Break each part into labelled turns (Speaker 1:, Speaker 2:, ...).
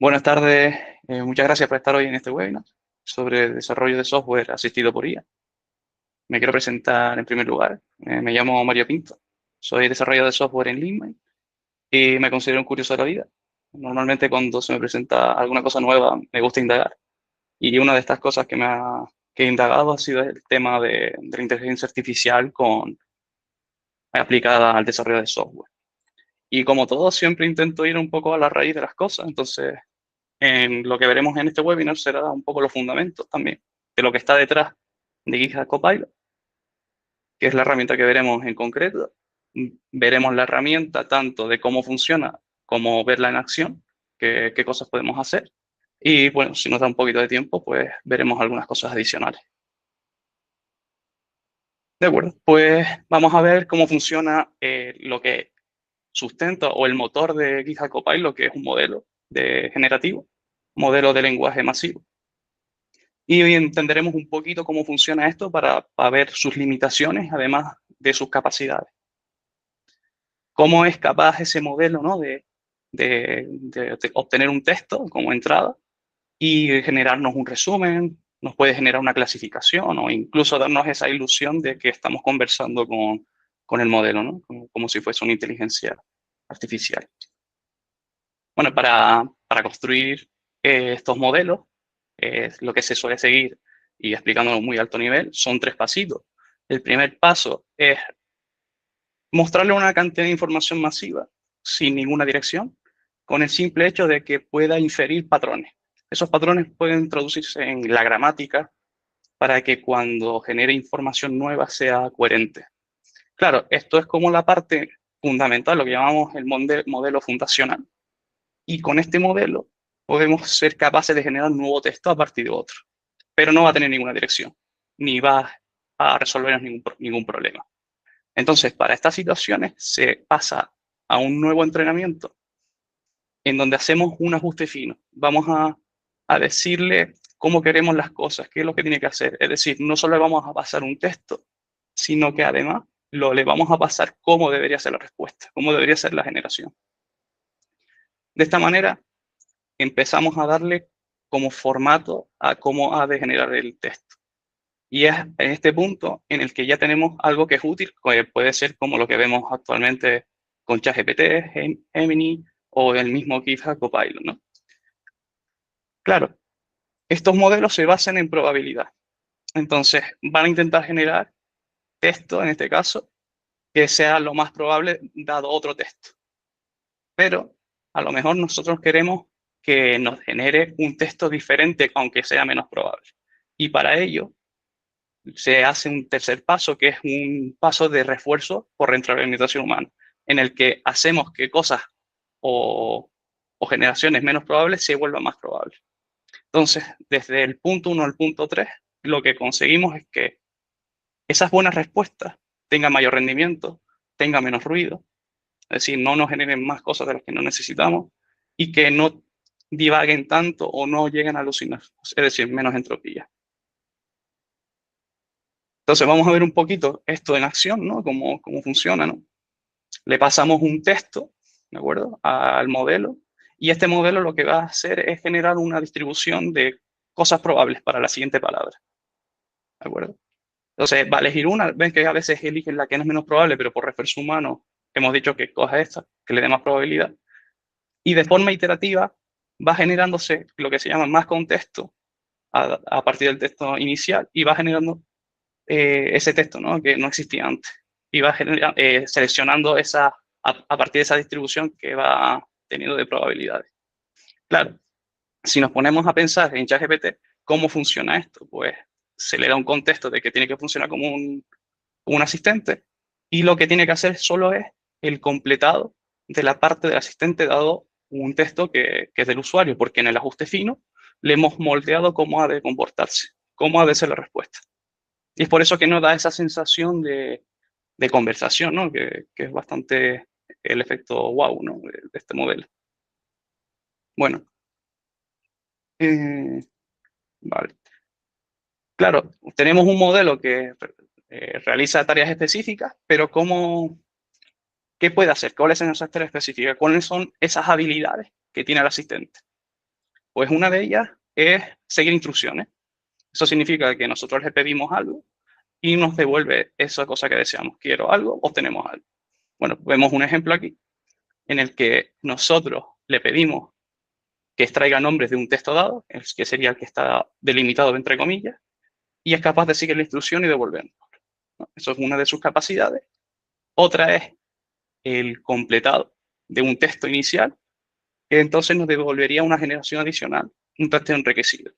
Speaker 1: Buenas tardes, muchas gracias por estar hoy en este webinar sobre desarrollo de software asistido por IA. Me quiero presentar en primer lugar. Me llamo Mario Pinto, soy desarrollador de software en LeanMind y me considero un curioso de la vida. Normalmente cuando se me presenta alguna cosa nueva me gusta indagar y una de estas cosas que he indagado ha sido el tema de la inteligencia artificial aplicada al desarrollo de software. Y como todo, siempre intento ir un poco a la raíz de las cosas, entonces lo que veremos en este webinar será un poco los fundamentos también de lo que está detrás de GitHub Copilot, que es la herramienta que veremos en concreto. Veremos la herramienta tanto de cómo funciona como verla en acción, qué cosas podemos hacer. Y bueno, si nos da un poquito de tiempo, pues veremos algunas cosas adicionales. De acuerdo, pues vamos a ver cómo funciona lo que sustenta o el motor de GitHub Copilot, que es un modelo generativo, modelo de lenguaje masivo. Y hoy entenderemos un poquito cómo funciona esto para ver sus limitaciones, además de sus capacidades. Cómo es capaz ese modelo, ¿no? de obtener un texto como entrada y generarnos un resumen, nos puede generar una clasificación o incluso darnos esa ilusión de que estamos conversando con el modelo, ¿no? Como si fuese una inteligencia artificial. Bueno, para construir estos modelos, lo que se suele seguir, y explicándolo a muy alto nivel, son tres pasitos. El primer paso es mostrarle una cantidad de información masiva sin ninguna dirección, con el simple hecho de que pueda inferir patrones. Esos patrones pueden traducirse en la gramática para que cuando genere información nueva sea coherente. Claro, esto es como la parte fundamental, lo que llamamos el modelo fundacional. Y con este modelo podemos ser capaces de generar un nuevo texto a partir de otro, pero no va a tener ninguna dirección, ni va a resolver ningún problema. Entonces, para estas situaciones se pasa a un nuevo entrenamiento en donde hacemos un ajuste fino. Vamos a decirle cómo queremos las cosas, qué es lo que tiene que hacer. Es decir, no solo le vamos a pasar un texto, sino que además le vamos a pasar cómo debería ser la respuesta, cómo debería ser la generación. De esta manera, empezamos a darle como formato a cómo ha de generar el texto. Y es en este punto en el que ya tenemos algo que es útil, que puede ser como lo que vemos actualmente con ChatGPT, Gemini o el mismo GitHub Copilot, ¿no? Claro, estos modelos se basan en probabilidad. Entonces, van a intentar generar texto, en este caso, que sea lo más probable dado otro texto. Pero a lo mejor nosotros queremos que nos genere un texto diferente, aunque sea menos probable. Y para ello se hace un tercer paso, que es un paso de refuerzo por retroalimentación humana, en el que hacemos que cosas o, o generaciones menos probables se vuelvan más probables. Entonces, desde el punto 1 al punto 3, lo que conseguimos es que esas buenas respuestas tengan mayor rendimiento, tengan menos ruido, es decir, no nos generen más cosas de las que no necesitamos y que no divaguen tanto o no lleguen a alucinar, es decir, menos entropía. Entonces vamos a ver un poquito esto en acción, ¿no? Cómo funciona, ¿no? Le pasamos un texto, ¿de acuerdo? Al modelo y este modelo lo que va a hacer es generar una distribución de cosas probables para la siguiente palabra, ¿de acuerdo? Entonces va a elegir una, ven que a veces eligen la que no es menos probable, pero por refuerzo humano hemos dicho que coja esta, que le dé más probabilidad. Y de forma iterativa va generándose lo que se llama más contexto a partir del texto inicial y va generando ese texto, ¿no? Que no existía antes. Y va seleccionando a partir de esa distribución que va teniendo de probabilidades. Claro, si nos ponemos a pensar en ChatGPT, ¿cómo funciona esto? Pues se le da un contexto de que tiene que funcionar como un asistente y lo que tiene que hacer solo es el completado de la parte del asistente dado un texto que es del usuario, porque en el ajuste fino le hemos moldeado cómo ha de comportarse, cómo ha de ser la respuesta. Y es por eso que nos da esa sensación de conversación, ¿no? Que es bastante el efecto wow, ¿no? De este modelo. Bueno, eh, vale. Claro, tenemos un modelo que realiza tareas específicas, pero ¿qué puede hacer? ¿Cuáles son esas tareas específicas? ¿Cuáles son esas habilidades que tiene el asistente? Pues una de ellas es seguir instrucciones. Eso significa que nosotros le pedimos algo y nos devuelve esa cosa que deseamos. Quiero algo, obtenemos algo. Bueno, vemos un ejemplo aquí en el que nosotros le pedimos que extraiga nombres de un texto dado, que sería el que está delimitado entre comillas, y es capaz de seguir la instrucción y devolvernos, ¿no? Eso es una de sus capacidades. Otra es el completado de un texto inicial, que entonces nos devolvería una generación adicional, un texto enriquecido.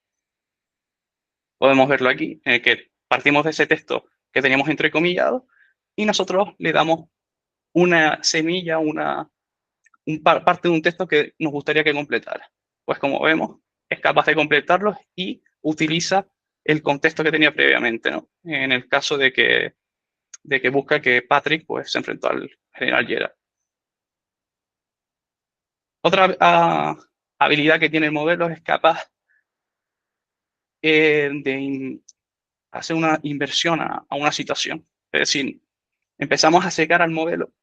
Speaker 1: Podemos verlo aquí, en el que partimos de ese texto que teníamos entrecomillado y nosotros le damos una semilla, parte de un texto que nos gustaría que completara. Pues como vemos, es capaz de completarlos y utiliza el contexto que tenía previamente, ¿no? En el caso de que busca que Patrick pues, se enfrentó al general Gerard. Otra habilidad que tiene el modelo es capaz de hacer una inversión a una situación. Es decir, empezamos a secar al modelo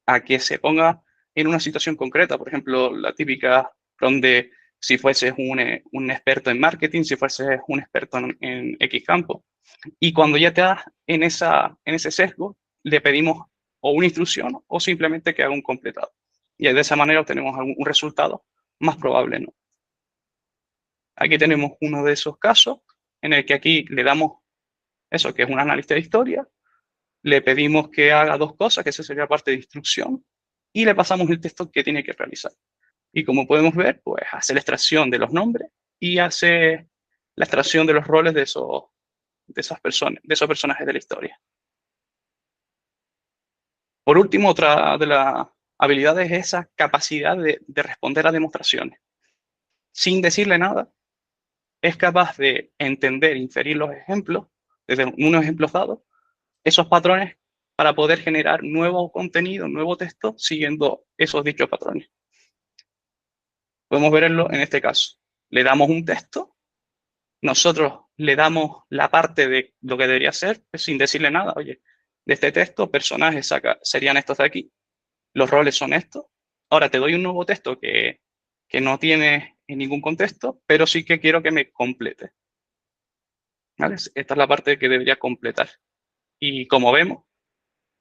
Speaker 1: a que se ponga en una situación concreta. Por ejemplo, la típica donde si fueses un experto en marketing, si fueses un experto en X campo. Y cuando ya te das en ese sesgo, le pedimos o una instrucción o simplemente que haga un completado. Y de esa manera obtenemos un resultado más probable, ¿no? Aquí tenemos uno de esos casos en el que aquí le damos eso, que es un analista de historia, le pedimos que haga dos cosas, que esa sería parte de instrucción, y le pasamos el texto que tiene que realizar. Y como podemos ver, pues hace la extracción de los nombres y hace la extracción de los roles de esas personas, de esos personajes de la historia. Por último, otra de las habilidades es esa capacidad de responder a demostraciones. Sin decirle nada, es capaz de entender, inferir los ejemplos, desde unos ejemplos dados, esos patrones para poder generar nuevo contenido, nuevo texto, siguiendo esos dichos patrones. Podemos verlo en este caso. Le damos un texto, nosotros le damos la parte de lo que debería ser, pues, sin decirle nada. Oye, de este texto, personajes serían estos de aquí, los roles son estos. Ahora te doy un nuevo texto que no tiene en ningún contexto, pero sí que quiero que me complete. ¿Vale? Esta es la parte que debería completar. Y como vemos,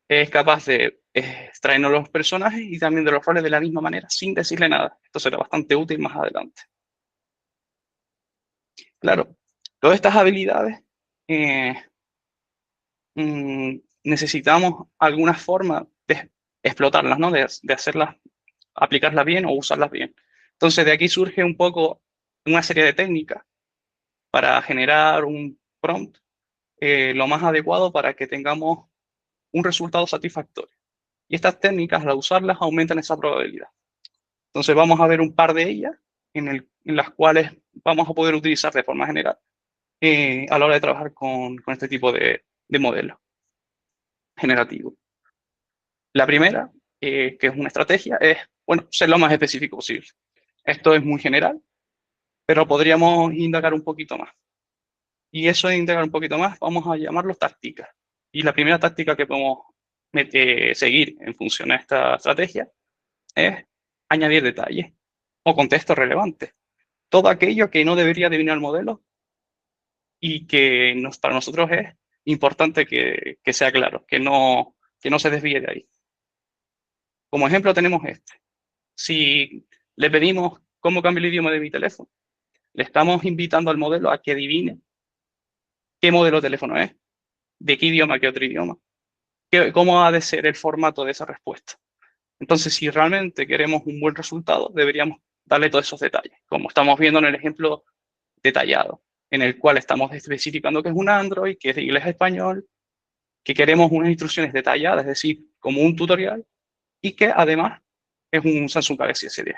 Speaker 1: es capaz de extraernos los personajes y también de los roles de la misma manera, sin decirle nada. Esto será bastante útil más adelante. Claro, todas estas habilidades eh, necesitamos alguna forma de explotarlas, ¿no? De hacerlas, aplicarlas bien o usarlas bien. Entonces, de aquí surge un poco una serie de técnicas para generar un prompt lo más adecuado para que tengamos un resultado satisfactorio. Y estas técnicas, al usarlas, aumentan esa probabilidad. Entonces vamos a ver un par de ellas en las cuales vamos a poder utilizar de forma general a la hora de trabajar con este tipo de modelos generativos. La primera, que es una estrategia, es, bueno, ser lo más específico posible. Esto es muy general, pero podríamos indagar un poquito más. Y eso de indagar un poquito más, vamos a llamarlo tácticas. Y la primera táctica que podemos seguir en función a esta estrategia es añadir detalles o contextos relevantes. Todo aquello que no debería adivinar el modelo y que para nosotros es importante que sea claro, que no se desvíe de ahí. Como ejemplo tenemos este. Si le pedimos cómo cambio el idioma de mi teléfono, le estamos invitando al modelo a que adivine qué modelo de teléfono es, de qué idioma, qué otro idioma, cómo ha de ser el formato de esa respuesta. Entonces, si realmente queremos un buen resultado, deberíamos darle todos esos detalles, como estamos viendo en el ejemplo detallado, en el cual estamos especificando que es un Android, que es de inglés a español, que queremos unas instrucciones detalladas, es decir, como un tutorial, y que además es un Samsung Galaxy S10.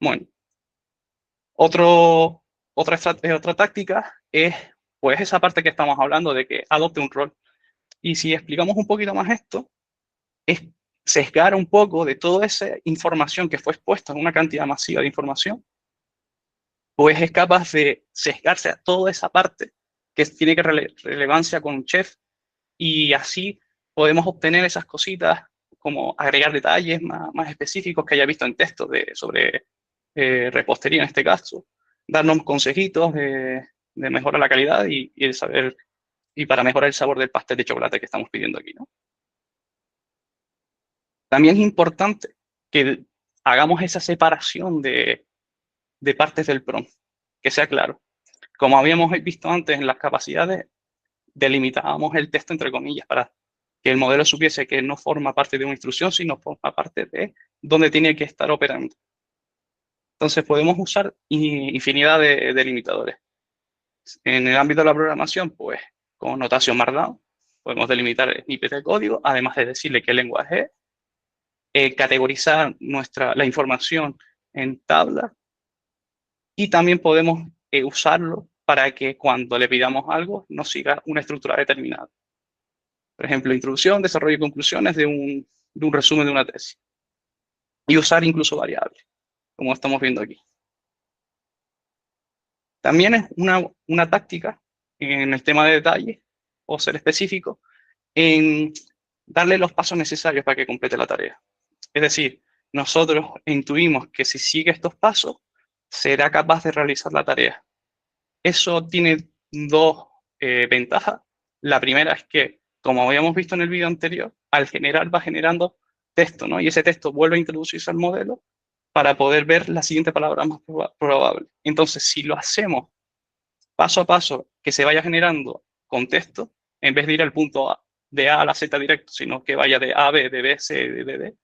Speaker 1: Bueno, otra táctica es pues esa parte que estamos hablando de que adopte un rol. Y si explicamos un poquito más esto, es sesgar un poco de toda esa información que fue expuesta, una cantidad masiva de información, pues es capaz de sesgarse a toda esa parte que tiene que relevancia con un chef y así podemos obtener esas cositas como agregar detalles más específicos que haya visto en textos sobre repostería en este caso, darnos consejitos de mejorar la calidad y el saber, y para mejorar el sabor del pastel de chocolate que estamos pidiendo aquí, ¿no? También es importante que hagamos esa separación de partes del prompt, que sea claro. Como habíamos visto antes en las capacidades, delimitábamos el texto entre comillas para que el modelo supiese que no forma parte de una instrucción, sino forma parte de donde tiene que estar operando. Entonces podemos usar infinidad de delimitadores. En el ámbito de la programación, pues con notación Markdown, podemos delimitar snippets de código, además de decirle qué lenguaje es, categorizar la información en tablas y también podemos usarlo para que cuando le pidamos algo nos siga una estructura determinada. Por ejemplo, introducción, desarrollo y conclusiones de un resumen de una tesis. Y usar incluso variables, como estamos viendo aquí. También es una táctica en el tema de detalle o ser específico en darle los pasos necesarios para que complete la tarea. Es decir, nosotros intuimos que si sigue estos pasos, será capaz de realizar la tarea. Eso tiene dos ventajas. La primera es que, como habíamos visto en el vídeo anterior, al generar va generando texto, ¿no? Y ese texto vuelve a introducirse al modelo para poder ver la siguiente palabra más probable. Entonces, si lo hacemos paso a paso, que se vaya generando con texto, en vez de ir al punto A, de A a la Z directo, sino que vaya de A a B, de B a C, de D a D,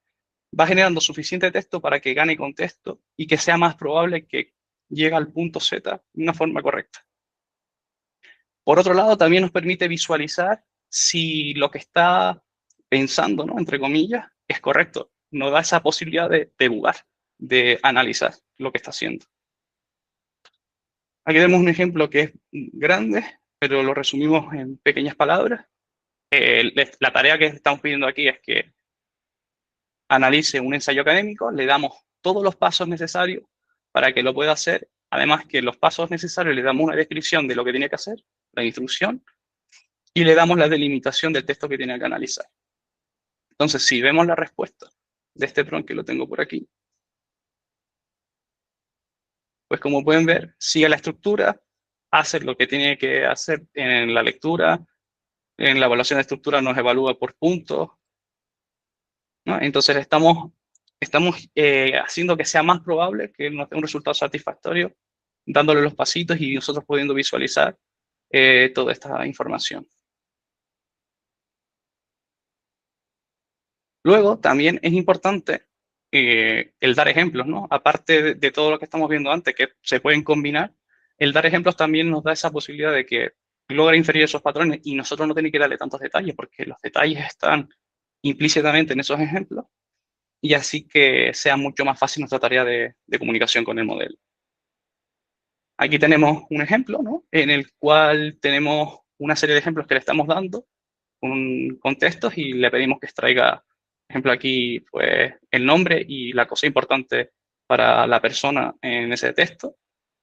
Speaker 1: va generando suficiente texto para que gane contexto y que sea más probable que llegue al punto Z de una forma correcta. Por otro lado, también nos permite visualizar si lo que está pensando, ¿no? Entre comillas, es correcto. Nos da esa posibilidad de bugar, de analizar lo que está haciendo. Aquí tenemos un ejemplo que es grande, pero lo resumimos en pequeñas palabras. La tarea que estamos pidiendo aquí es que analice un ensayo académico, le damos todos los pasos necesarios para que lo pueda hacer. Además que los pasos necesarios le damos una descripción de lo que tiene que hacer, la instrucción, y le damos la delimitación del texto que tiene que analizar. Entonces, si vemos la respuesta de este prompt, que lo tengo por aquí, pues como pueden ver, sigue la estructura, hace lo que tiene que hacer en la lectura, en la evaluación de estructura nos evalúa por puntos, ¿no? Entonces estamos haciendo que sea más probable que nos dé un resultado satisfactorio, dándole los pasitos y nosotros pudiendo visualizar toda esta información. Luego, también es importante el dar ejemplos, ¿no? Aparte de todo lo que estamos viendo antes, que se pueden combinar, el dar ejemplos también nos da esa posibilidad de que logra inferir esos patrones y nosotros no tenemos que darle tantos detalles, porque los detalles están implícitamente en esos ejemplos, y así que sea mucho más fácil nuestra tarea de comunicación con el modelo. Aquí tenemos un ejemplo, ¿no? En el cual tenemos una serie de ejemplos que le estamos dando con contextos y le pedimos que extraiga, por ejemplo, aquí, pues, el nombre y la cosa importante para la persona en ese texto,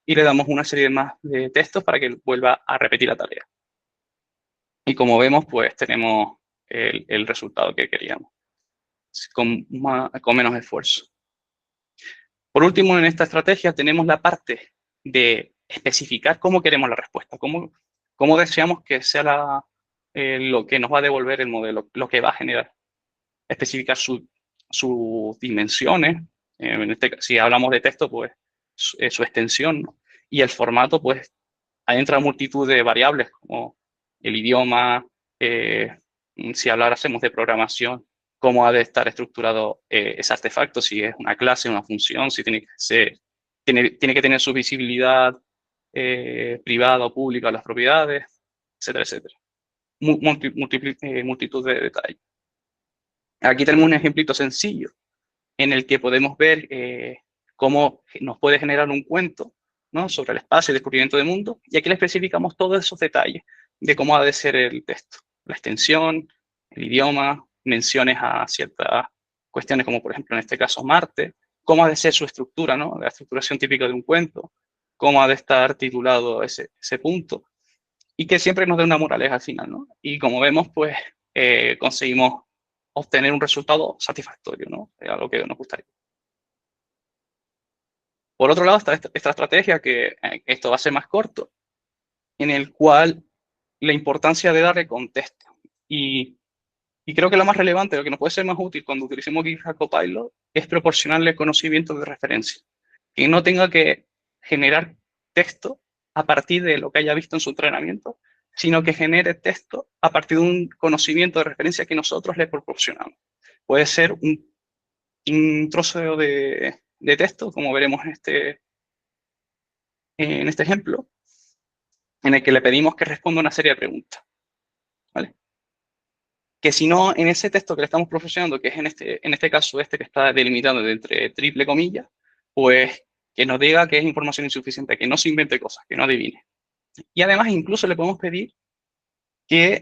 Speaker 1: y le damos una serie más de textos para que vuelva a repetir la tarea. Y como vemos, pues tenemos el resultado que queríamos, con menos esfuerzo. Por último, en esta estrategia tenemos la parte de especificar cómo queremos la respuesta, cómo deseamos que sea lo que nos va a devolver el modelo, lo que va a generar. Especificar sus dimensiones, si hablamos de texto, pues su extensión, ¿no? Y el formato, pues adentra multitud de variables como el idioma, si hablásemos de programación, cómo ha de estar estructurado ese artefacto, si es una clase, una función, si tiene que tener su visibilidad privada o pública, las propiedades, etcétera, etcétera. Multitud de detalles. Aquí tenemos un ejemplito sencillo en el que podemos ver cómo nos puede generar un cuento, ¿no? Sobre el espacio y descubrimiento del mundo. Y aquí le especificamos todos esos detalles de cómo ha de ser el texto. La extensión, el idioma, menciones a ciertas cuestiones como por ejemplo en este caso Marte, cómo ha de ser su estructura, ¿no? La estructuración típica de un cuento, cómo ha de estar titulado ese punto, y que siempre nos dé una moraleja al final, ¿no? Y como vemos, pues conseguimos obtener un resultado satisfactorio, ¿no? A lo que nos gustaría. Por otro lado está esta estrategia que esto va a ser más corto, en el cual la importancia de darle contexto. Y creo que lo más relevante, lo que nos puede ser más útil cuando utilicemos GitHub Copilot, es proporcionarle conocimiento de referencia. Que no tenga que generar texto a partir de lo que haya visto en su entrenamiento, sino que genere texto a partir de un conocimiento de referencia que nosotros le proporcionamos. Puede ser un trozo de texto, como veremos en este ejemplo, en el que le pedimos que responda una serie de preguntas, ¿vale? Que si no, en ese texto que le estamos proporcionando, que es en este caso que está delimitado de entre triple comillas, pues que nos diga que es información insuficiente, que no se invente cosas, que no adivine. Y además incluso le podemos pedir que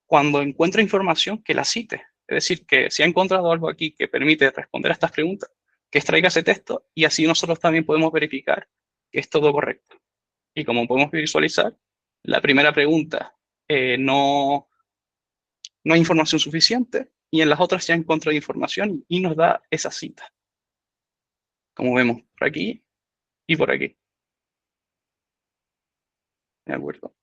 Speaker 1: cuando encuentre información, que la cite. Es decir, que si ha encontrado algo aquí que permite responder a estas preguntas, que extraiga ese texto y así nosotros también podemos verificar que es todo correcto. Y como podemos visualizar, la primera pregunta no hay información suficiente y en las otras se ha encontrado información y nos da esa cita, como vemos por aquí y por aquí. ¿De acuerdo?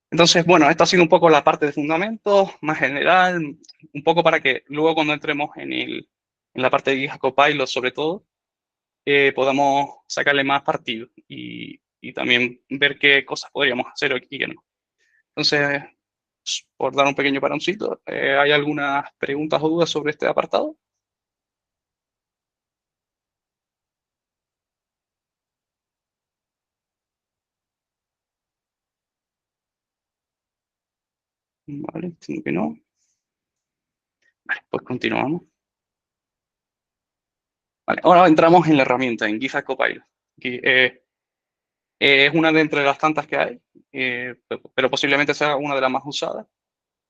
Speaker 1: Entonces, bueno, esto ha sido un poco la parte de fundamentos, más general, un poco para que luego cuando entremos en la parte de GitHub Copilot, sobre todo, podamos sacarle más partido y también ver qué cosas podríamos hacer y qué no. Entonces, por dar un pequeño paroncito, ¿hay algunas preguntas o dudas sobre este apartado? Vale, entiendo que no. Vale, pues continuamos. Vale, ahora entramos en la herramienta, en GitHub Copilot. Aquí, es una de entre las tantas que hay, pero posiblemente sea una de las más usadas,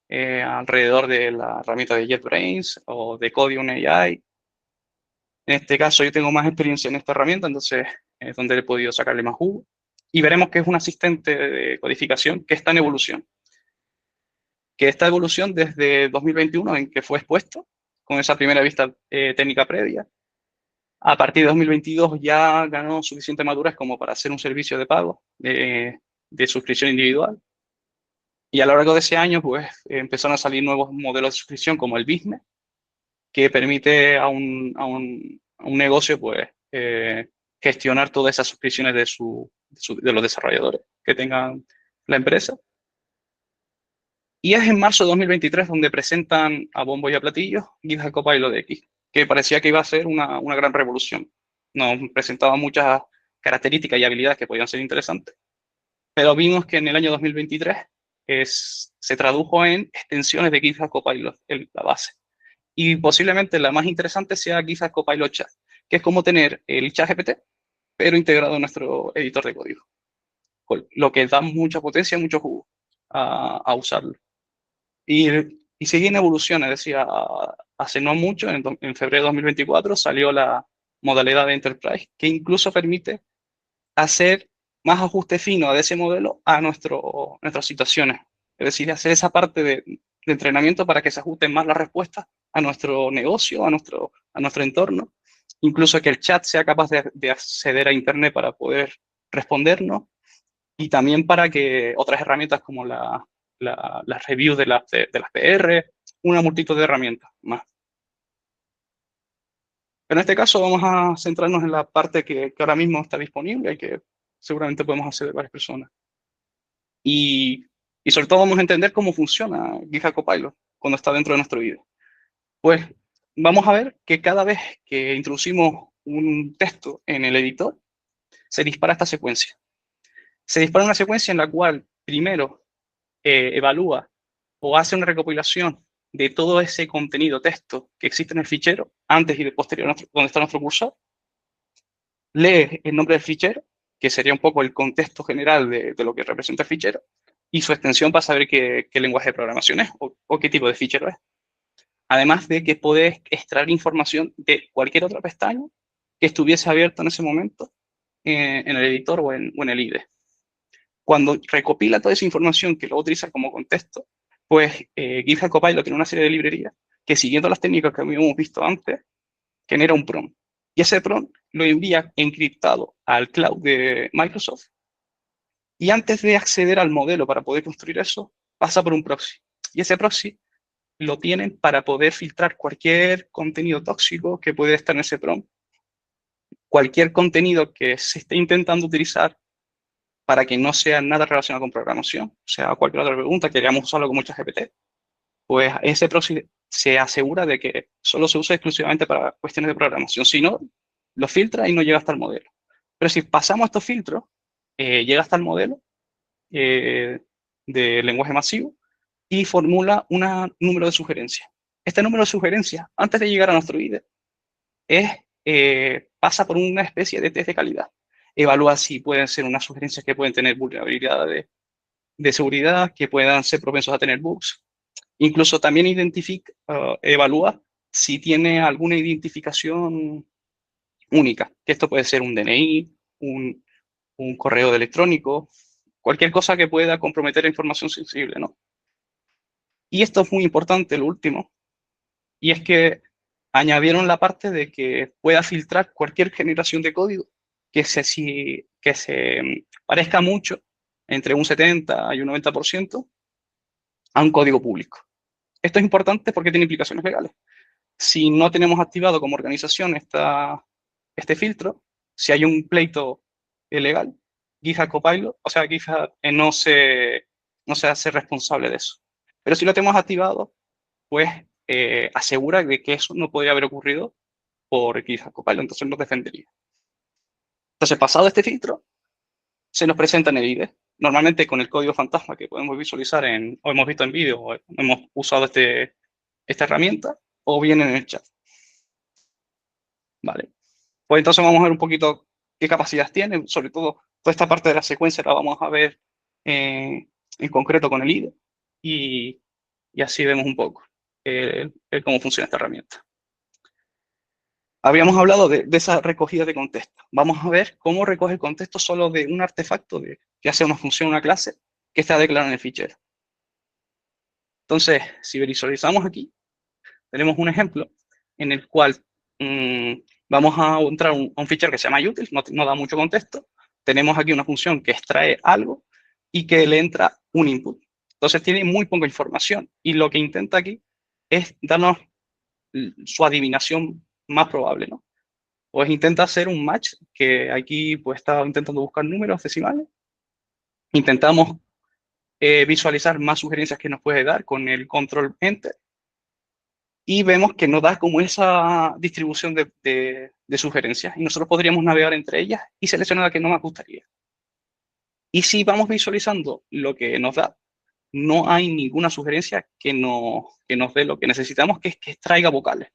Speaker 1: alrededor de la herramienta de JetBrains o de Codium AI. En este caso yo tengo más experiencia en esta herramienta, entonces es donde he podido sacarle más jugo. Y veremos que es un asistente de codificación que está en evolución. Que esta evolución desde 2021, en que fue expuesto, con esa primera vista técnica previa, a partir de 2022 ya ganó suficiente madurez como para hacer un servicio de pago de suscripción individual. Y a lo largo de ese año, pues empezaron a salir nuevos modelos de suscripción como el Business, que permite a un negocio, pues, gestionar todas esas suscripciones de los desarrolladores que tengan la empresa. Y es en marzo de 2023 donde presentan a bombo y a platillo GitHub Copilot X, que parecía que iba a ser una gran revolución. Nos presentaba muchas características y habilidades que podían ser interesantes, pero vimos que en el año 2023 se tradujo en extensiones de GitHub Copilot, la base. Y posiblemente la más interesante sea GitHub Copilot Chat, que es como tener el chat GPT, pero integrado en nuestro editor de código, lo que da mucha potencia, mucho jugo a usarlo. Y sigue en evolución, es decir, hace no mucho, en febrero de 2024, salió la modalidad de Enterprise, que incluso permite hacer más ajuste fino de ese modelo a nuestras situaciones. Es decir, hacer esa parte de entrenamiento para que se ajusten más las respuestas a nuestro negocio, a nuestro entorno. Incluso que el chat sea capaz de acceder a Internet para poder respondernos y también para que otras herramientas como las reviews de las PR, una multitud de herramientas más. Pero en este caso vamos a centrarnos en la parte que ahora mismo está disponible y que seguramente podemos hacer de varias personas. Y, y sobre todo vamos a entender cómo funciona GitHub Copilot cuando está dentro de nuestro IDE. Pues vamos a ver que cada vez que introducimos un texto en el editor, se dispara esta secuencia. Se dispara una secuencia en la cual primero evalúa o hace una recopilación de todo ese contenido, texto que existe en el fichero, antes y posterior, donde está nuestro cursor, lee el nombre del fichero, que sería un poco el contexto general de lo que representa el fichero, y su extensión para saber qué lenguaje de programación es o qué tipo de fichero es. Además de que podés extraer información de cualquier otra pestaña que estuviese abierta en ese momento en el editor o en el IDE. Cuando recopila toda esa información que luego utiliza como contexto, pues GitHub Copilot tiene una serie de librerías que, siguiendo las técnicas que habíamos visto antes, genera un prompt. Y ese prompt lo envía encriptado al cloud de Microsoft. Y antes de acceder al modelo para poder construir eso, pasa por un proxy. Y ese proxy lo tienen para poder filtrar cualquier contenido tóxico que puede estar en ese prompt, cualquier contenido que se esté intentando utilizar para que no sea nada relacionado con programación, o sea, cualquier otra pregunta, queríamos usarlo como ChatGPT, pues ese proxy se asegura de que solo se usa exclusivamente para cuestiones de programación. Si no, lo filtra y no llega hasta el modelo. Pero si pasamos estos filtros, llega hasta el modelo eh, de lenguaje masivo y formula un número de sugerencias. Este número de sugerencias, antes de llegar a nuestro IDE, pasa por una especie de test de calidad. Evalúa si pueden ser unas sugerencias que pueden tener vulnerabilidades de seguridad, que puedan ser propensos a tener bugs. Incluso también evalúa si tiene alguna identificación única, que esto puede ser un DNI, un correo electrónico, cualquier cosa que pueda comprometer información sensible, ¿no? Y esto es muy importante, lo último, y es que añadieron la parte de que pueda filtrar cualquier generación de código que se parezca mucho, entre un 70 y un 90%, a un código público. Esto es importante porque tiene implicaciones legales. Si no tenemos activado como organización este filtro, si hay un pleito ilegal, GitHub Copilot, o sea, GitHub no se hace responsable de eso. Pero si lo tenemos activado, pues asegura de que eso no podría haber ocurrido por GitHub Copilot, entonces nos defendería. Entonces, pasado este filtro, se nos presenta en el IDE, normalmente con el código fantasma que podemos visualizar o hemos visto en vídeo, o hemos usado esta herramienta, o bien en el chat. Vale. Pues entonces vamos a ver un poquito qué capacidades tiene, sobre todo toda esta parte de la secuencia la vamos a ver en concreto con el IDE y así vemos un poco cómo funciona esta herramienta. Habíamos hablado de esa recogida de contexto. Vamos a ver cómo recoge el contexto solo de un artefacto, ya sea una función o una clase, que está declarado en el fichero. Entonces, si visualizamos aquí, tenemos un ejemplo en el cual vamos a entrar a un fichero que se llama util, no da mucho contexto. Tenemos aquí una función que extrae algo y que le entra un input. Entonces tiene muy poca información y lo que intenta aquí es darnos su adivinación más probable, ¿no? Pues intenta hacer un match, que aquí pues estaba intentando buscar números decimales. Intentamos visualizar más sugerencias que nos puede dar con el control enter y vemos que nos da como esa distribución de sugerencias y nosotros podríamos navegar entre ellas y seleccionar la que no nos gustaría. Y si vamos visualizando lo que nos da, no hay ninguna sugerencia que nos dé lo que necesitamos, que es que extraiga vocales.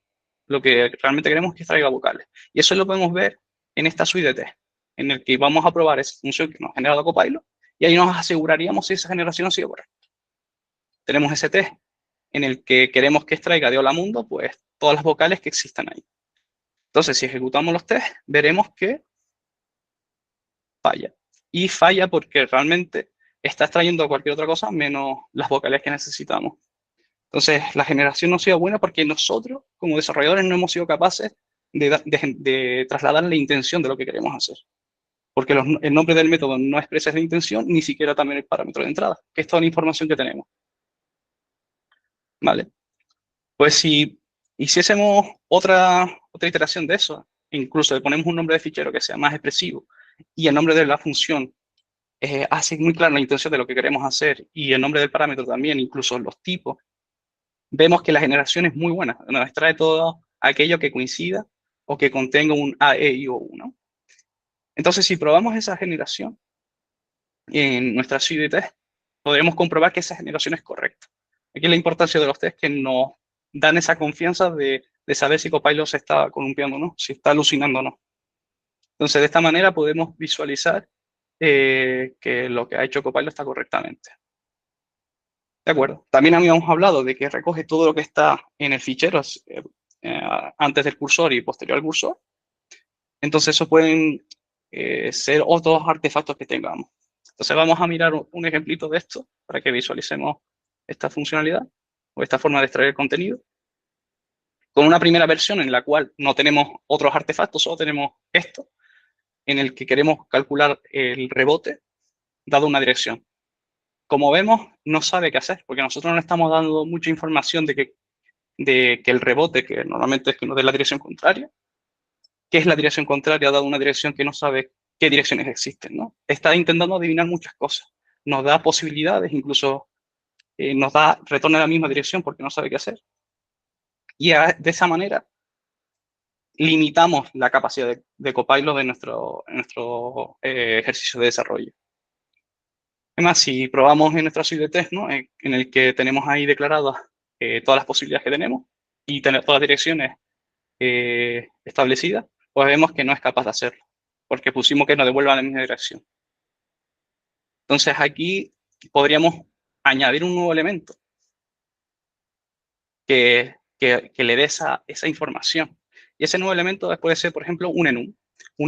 Speaker 1: Lo que realmente queremos es que extraiga vocales. Y eso lo podemos ver en esta suite de test, en el que vamos a probar esa función que nos ha generado Copilot y ahí nos aseguraríamos si esa generación ha sido correcta. Tenemos ese test en el que queremos que extraiga de hola mundo, pues todas las vocales que existan ahí. Entonces, si ejecutamos los test, veremos que falla. Y falla porque realmente está extrayendo cualquier otra cosa menos las vocales que necesitamos. Entonces, la generación no ha sido buena porque nosotros, como desarrolladores, no hemos sido capaces de trasladar la intención de lo que queremos hacer. Porque el nombre del método no expresa esa intención, ni siquiera también el parámetro de entrada, que es toda la información que tenemos. ¿Vale? Pues si hiciésemos otra iteración de eso, incluso le ponemos un nombre de fichero que sea más expresivo y el nombre de la función hace muy clara la intención de lo que queremos hacer y el nombre del parámetro también, incluso los tipos, vemos que la generación es muy buena. Nos extrae todo aquello que coincida o que contenga un A, E, I o U, ¿no? Entonces, si probamos esa generación en nuestra suite de test, podremos comprobar que esa generación es correcta. Aquí la importancia de los test que nos dan esa confianza de saber si Copilot se está columpiando o no, si está alucinando o no. Entonces, de esta manera podemos visualizar que lo que ha hecho Copilot está correctamente. De acuerdo. También habíamos hablado de que recoge todo lo que está en el fichero antes del cursor y posterior al cursor. Entonces, eso pueden ser otros artefactos que tengamos. Entonces, vamos a mirar un ejemplito de esto para que visualicemos esta funcionalidad o esta forma de extraer el contenido. con una primera versión en la cual no tenemos otros artefactos, solo tenemos esto, en el que queremos calcular el rebote dado una dirección. Como vemos, no sabe qué hacer, porque nosotros no le estamos dando mucha información de que el rebote, que normalmente es que nos dé la dirección contraria, ¿qué es la dirección contraria dado una dirección que no sabe qué direcciones existen, ¿no? Está intentando adivinar muchas cosas. Nos da posibilidades, incluso retorna a la misma dirección porque no sabe qué hacer. Y de esa manera limitamos la capacidad de Copilot de nuestro ejercicio de desarrollo. Además, si probamos en nuestra suite de test, ¿no? En el que tenemos ahí declaradas todas las posibilidades que tenemos y tener todas las direcciones establecidas, pues vemos que no es capaz de hacerlo, porque pusimos que nos devuelva a la misma dirección. Entonces aquí podríamos añadir un nuevo elemento que le dé esa información. Y ese nuevo elemento puede ser, por ejemplo, un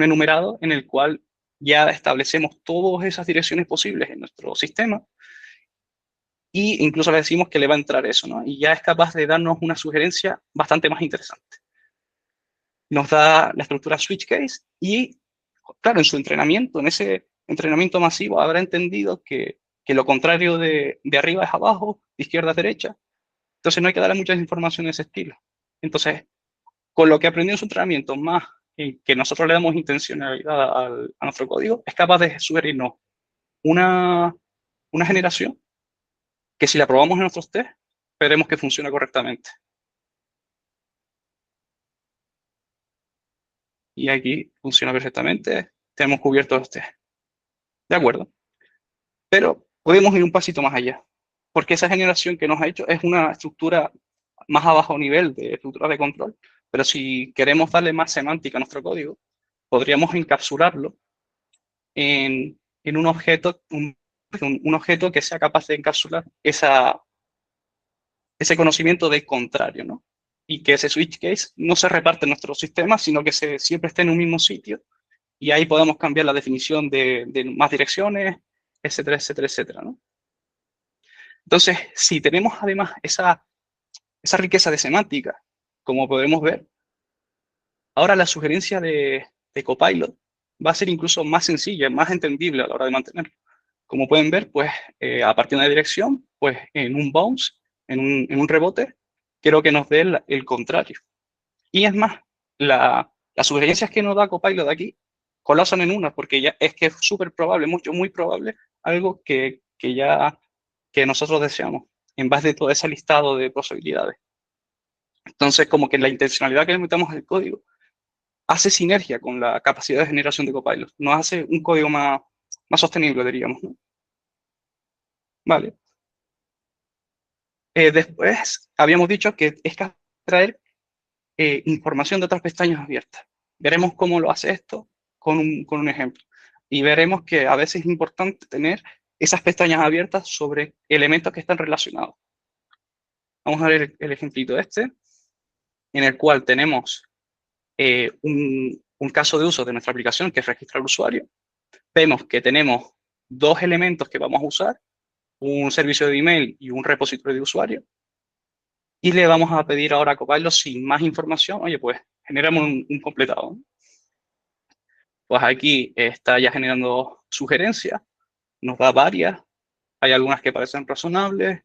Speaker 1: enumerado en el cual ya establecemos todas esas direcciones posibles en nuestro sistema y incluso le decimos que le va a entrar eso, ¿no? Y ya es capaz de darnos una sugerencia bastante más interesante. Nos da la estructura switch case y, claro, en su entrenamiento, en ese entrenamiento masivo, habrá entendido que lo contrario de arriba es abajo, de izquierda es derecha. Entonces no hay que darle mucha información de ese estilo. Entonces, con lo que aprendió en su entrenamiento, más que nosotros le damos intencionalidad a nuestro código, es capaz de sugerirnos una, una generación que si la probamos en nuestros test, veremos que funciona correctamente. Y aquí funciona perfectamente. Tenemos cubierto los test. ¿De acuerdo? Pero podemos ir un pasito más allá, porque esa generación que nos ha hecho es una estructura más a bajo nivel de estructura de control, pero si queremos darle más semántica a nuestro código, podríamos encapsularlo en un objeto que sea capaz de encapsular ese conocimiento del contrario, ¿no? Y que ese switch case no se reparte en nuestro sistema, sino que siempre esté en un mismo sitio, y ahí podemos cambiar la definición de más direcciones, etcétera, etcétera, etcétera, ¿no? Entonces, si tenemos además esa riqueza de semántica, como podemos ver, ahora la sugerencia de Copilot va a ser incluso más sencilla, más entendible a la hora de mantenerlo. Como pueden ver, pues a partir de una dirección, pues en un bounce, en un rebote, quiero que nos dé el contrario. Y es más, las sugerencias que nos da Copilot de aquí colapsan en una, porque ya es que es súper probable, muy probable, algo que nosotros deseamos, en base de todo ese listado de posibilidades. Entonces, como que la intencionalidad que le metamos al código hace sinergia con la capacidad de generación de Copilot. Nos hace un código más sostenible, diríamos, ¿no? Vale. Después, habíamos dicho que es capaz de traer información de otras pestañas abiertas. Veremos cómo lo hace esto con un ejemplo. Y veremos que a veces es importante tener esas pestañas abiertas sobre elementos que están relacionados. Vamos a ver el ejemplito este, en el cual tenemos un caso de uso de nuestra aplicación, que es registrar usuario. Vemos que tenemos dos elementos que vamos a usar, un servicio de email y un repositorio de usuario. Y le vamos a pedir ahora a Copilot sin más información, oye, pues generamos un completado. Pues aquí está ya generando sugerencias, nos da varias, hay algunas que parecen razonables,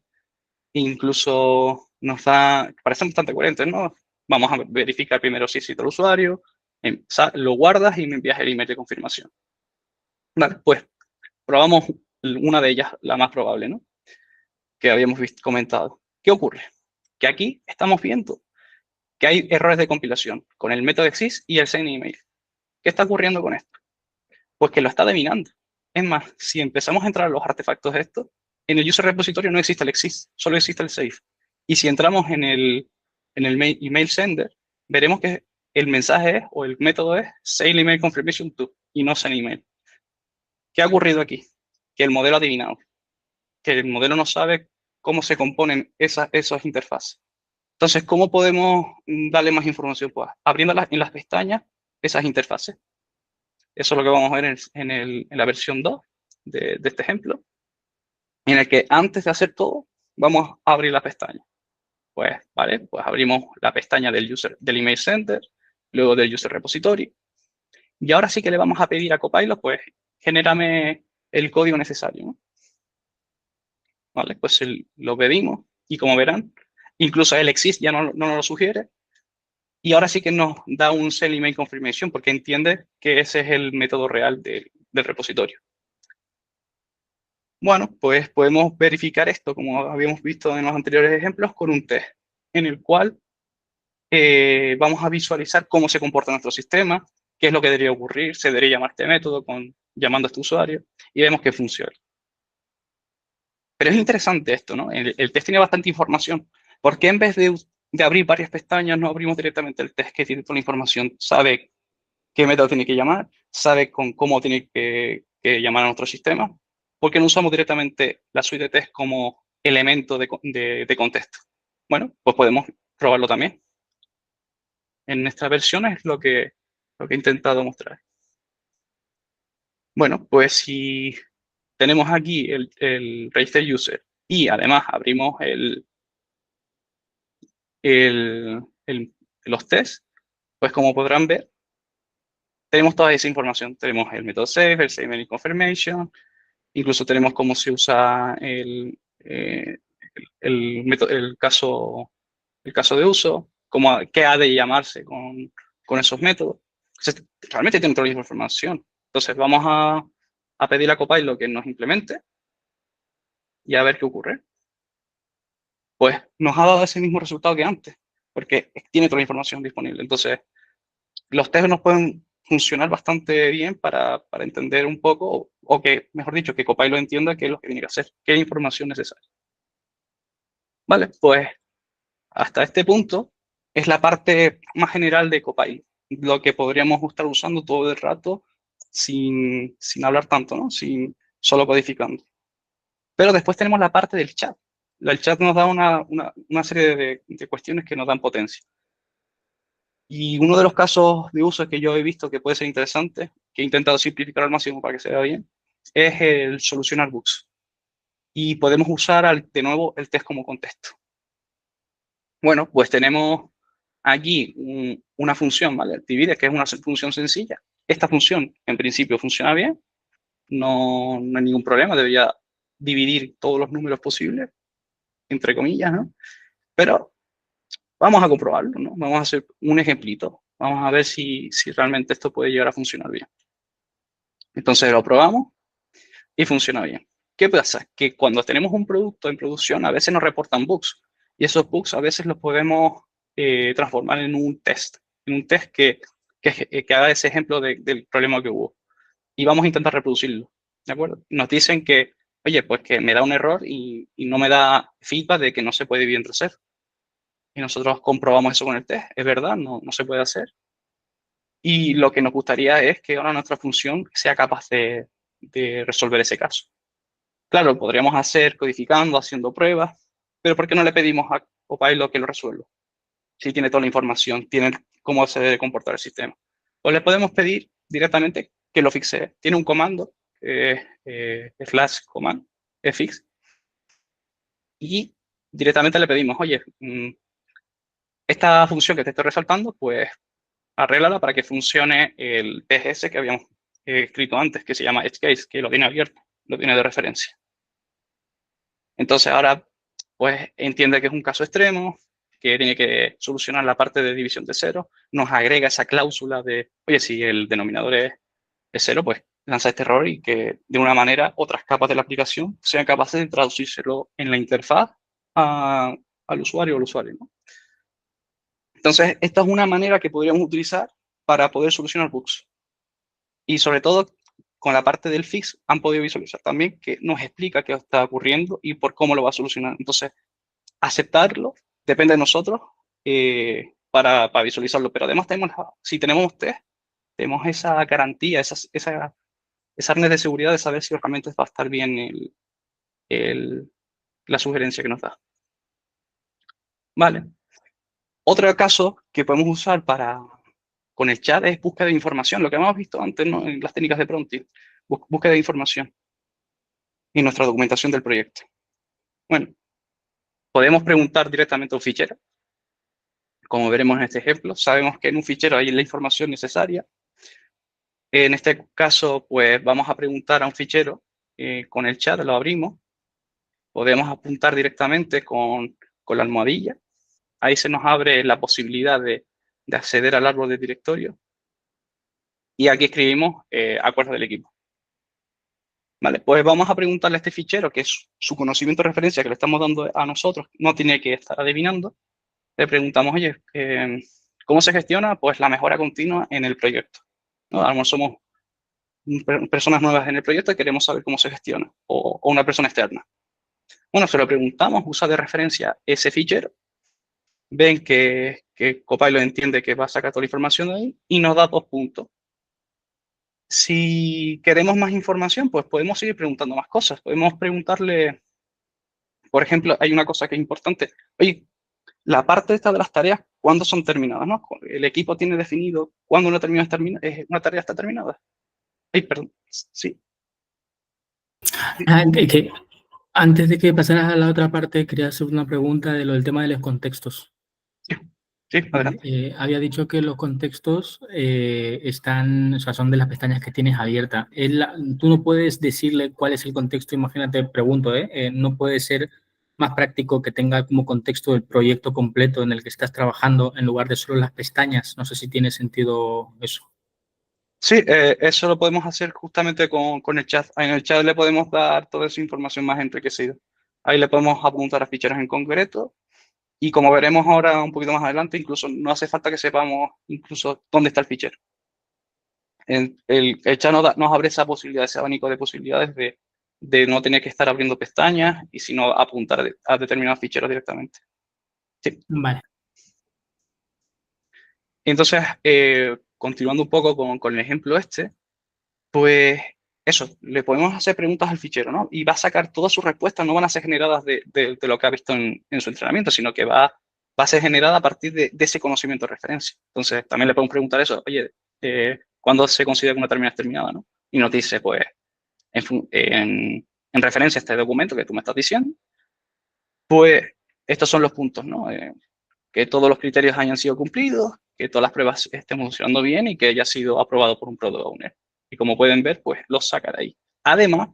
Speaker 1: incluso parecen bastante coherentes, ¿no? Vamos a verificar primero si existe el usuario, lo guardas y me envías el email de confirmación. Vale, pues probamos una de ellas, la más probable, ¿no? Que habíamos comentado. ¿Qué ocurre? Que aquí estamos viendo que hay errores de compilación con el método exist y el send email. ¿Qué está ocurriendo con esto? Pues que lo está dominando. Es más, si empezamos a entrar a los artefactos de esto, en el user repositorio no existe el exist, solo existe el save. Y si entramos en el email sender, veremos que el mensaje es, o el método es, send email confirmation to, y no send email. ¿Qué ha ocurrido aquí? Que el modelo ha adivinado, que el modelo no sabe cómo se componen esas interfaces. Entonces, ¿cómo podemos darle más información? Pues abriendo en las pestañas esas interfaces. Eso es lo que vamos a ver en la versión 2 de este ejemplo, en el que antes de hacer todo, vamos a abrir la pestaña. Pues, vale, pues abrimos la pestaña del email center, luego del user repository. Y ahora sí que le vamos a pedir a Copilot, pues, genérame el código necesario, ¿no? Vale, pues lo pedimos y como verán, incluso el exist ya no nos lo sugiere. Y ahora sí que nos da un send email confirmation porque entiende que ese es el método real del repositorio. Bueno, pues podemos verificar esto, como habíamos visto en los anteriores ejemplos, con un test en el cual vamos a visualizar cómo se comporta nuestro sistema, qué es lo que debería ocurrir, se debería llamar este método llamando a este usuario y vemos que funciona. Pero es interesante esto, ¿no? El test tiene bastante información. ¿Por qué en vez de abrir varias pestañas no abrimos directamente el test que tiene toda la información? Sabe qué método tiene que llamar, sabe cómo tiene que llamar a nuestro sistema. ¿Por qué no usamos directamente la suite de test como elemento de contexto? Bueno, pues podemos probarlo también. En esta versión es lo que he intentado mostrar. Bueno, pues si tenemos aquí el register user y además abrimos el- los tests, pues como podrán ver, tenemos toda esa información. Tenemos el método save, el save many confirmation, incluso tenemos cómo se usa el caso de uso, qué ha de llamarse con esos métodos. Entonces, realmente tiene toda la información. Entonces vamos a pedir a Copilot que nos implemente y a ver qué ocurre. Pues nos ha dado ese mismo resultado que antes, porque tiene toda la información disponible. Entonces, los tests nos pueden funcionar bastante bien para entender un poco, o que, mejor dicho, que Copilot entienda qué es lo que tiene que hacer, qué información necesaria. Vale, pues hasta este punto es la parte más general de Copilot, lo que podríamos estar usando todo el rato sin hablar tanto, ¿no? Solo codificando. Pero después tenemos la parte del chat. El chat nos da una serie de cuestiones que nos dan potencia. Y uno de los casos de uso que yo he visto que puede ser interesante, que he intentado simplificar al máximo para que se vea bien, es el solucionar bugs. Y podemos usar de nuevo el test como contexto. Bueno, pues tenemos aquí una función, ¿vale? Divide, que es una función sencilla. Esta función, en principio, funciona bien. No hay ningún problema. Debería dividir todos los números posibles, entre comillas, ¿no? Pero vamos a comprobarlo, ¿no? Vamos a hacer un ejemplito. Vamos a ver si realmente esto puede llegar a funcionar bien. Entonces lo probamos y funciona bien. ¿Qué pasa? Que cuando tenemos un producto en producción, a veces nos reportan bugs. Y esos bugs a veces los podemos transformar en un test que haga ese ejemplo del problema que hubo. Y vamos a intentar reproducirlo. ¿De acuerdo? Nos dicen que, oye, pues que me da un error y no me da feedback de que no se puede bien hacer. Y nosotros comprobamos eso con el test. Es verdad, no se puede hacer. Y lo que nos gustaría es que ahora nuestra función sea capaz de resolver ese caso. Claro, lo podríamos hacer codificando, haciendo pruebas, pero ¿por qué no le pedimos a Copilot que lo resuelva? Si tiene toda la información, tiene cómo se debe comportar el sistema. O le podemos pedir directamente que lo fixe. Tiene un comando, slash command, fix, y directamente le pedimos, oye, esta función que te estoy resaltando, pues arréglala para que funcione el TGS que habíamos escrito antes, que se llama Edge Case, que lo tiene abierto, lo tiene de referencia. Entonces ahora, pues entiende que es un caso extremo, que tiene que solucionar la parte de división de cero, nos agrega esa cláusula de, oye, si el denominador es cero, pues lanza este error y que de una manera otras capas de la aplicación sean capaces de traducírselo en la interfaz al usuario o al usuario, ¿no? Entonces, esta es una manera que podríamos utilizar para poder solucionar bugs. Y sobre todo, con la parte del fix, han podido visualizar también que nos explica qué está ocurriendo y por cómo lo va a solucionar. Entonces, aceptarlo depende de nosotros para visualizarlo. Pero además, si tenemos test, tenemos esa garantía, esa red de seguridad de saber si realmente va a estar bien la sugerencia que nos da. Vale. Otro caso que podemos usar con el chat es búsqueda de información, lo que hemos visto antes, ¿no? En las técnicas de prompting, búsqueda de información y nuestra documentación del proyecto. Bueno, Podemos preguntar directamente a un fichero. Como veremos en este ejemplo, sabemos que en un fichero hay la información necesaria. En este caso, pues vamos a preguntar a un fichero con el chat, lo abrimos. Podemos apuntar directamente con la almohadilla. Ahí se nos abre la posibilidad de acceder al árbol de directorio. Y aquí escribimos acuerdos del equipo. Vale, pues vamos a preguntarle a este fichero, que es su conocimiento de referencia que le estamos dando a nosotros, no tiene que estar adivinando. Le preguntamos, oye, ¿cómo se gestiona? Pues la mejora continua en el proyecto, ¿no? A lo mejor somos personas nuevas en el proyecto y queremos saber cómo se gestiona, o una persona externa. Bueno, se lo preguntamos, usa de referencia ese fichero, ven que Copilot entiende que va a sacar toda la información de ahí y nos da 2 puntos. Si queremos más información, pues podemos seguir preguntando más cosas. Podemos preguntarle, por ejemplo, hay una cosa que es importante. Oye, la parte esta de las tareas, ¿cuándo son terminadas? ¿No? El equipo tiene definido cuándo una tarea está terminada. Ay, perdón. Sí.
Speaker 2: Ah, que antes de que pasaras a la otra parte, quería hacer una pregunta de lo del tema de los contextos.
Speaker 1: Sí,
Speaker 2: Vale,
Speaker 1: adelante.
Speaker 2: había dicho que los contextos están, o sea, son de las pestañas que tienes abiertas. Tú no puedes decirle cuál es el contexto, imagínate, pregunto, no puede ser más práctico que tenga como contexto el proyecto completo en el que estás trabajando en lugar de solo las pestañas. No sé si tiene sentido eso.
Speaker 1: Sí, eso lo podemos hacer justamente con el chat. En el chat le podemos dar toda esa información más enriquecida. Ahí le podemos apuntar a ficheros en concreto y como veremos ahora un poquito más adelante, incluso no hace falta que sepamos incluso dónde está el fichero. El chat nos abre esa posibilidad, ese abanico de posibilidades de no tener que estar abriendo pestañas y sino apuntar a determinados ficheros directamente. Sí.
Speaker 2: Vale.
Speaker 1: Entonces, continuando un poco con el ejemplo este, pues eso, le podemos hacer preguntas al fichero, ¿no? Y va a sacar todas sus respuestas, no van a ser generadas de lo que ha visto en su entrenamiento, sino que va a ser generada a partir de ese conocimiento de referencia. Entonces, también le podemos preguntar eso, oye, ¿cuándo se considera que una tarea es terminada, no? Y nos dice, pues, en referencia a este documento que tú me estás diciendo, pues estos son los puntos, ¿no? Que todos los criterios hayan sido cumplidos, que todas las pruebas estén funcionando bien y que haya sido aprobado por un product owner. Y como pueden ver, pues los sacará ahí. Además,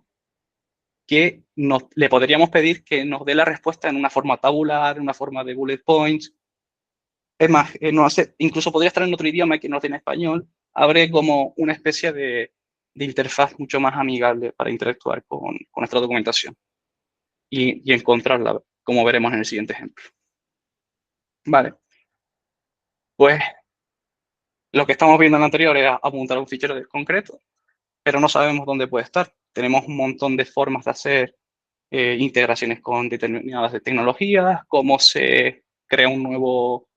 Speaker 1: que le podríamos pedir que nos dé la respuesta en una forma tabular, en una forma de bullet points. Es más, no hace, incluso podría estar en otro idioma que no tiene español. Abre como una especie de interfaz mucho más amigable para interactuar con nuestra documentación y encontrarla, como veremos en el siguiente ejemplo. Vale, pues lo que estamos viendo en el anterior es apuntar a un fichero de concreto, pero no sabemos dónde puede estar. Tenemos un montón de formas de hacer integraciones con determinadas tecnologías, cómo se crea un nuevo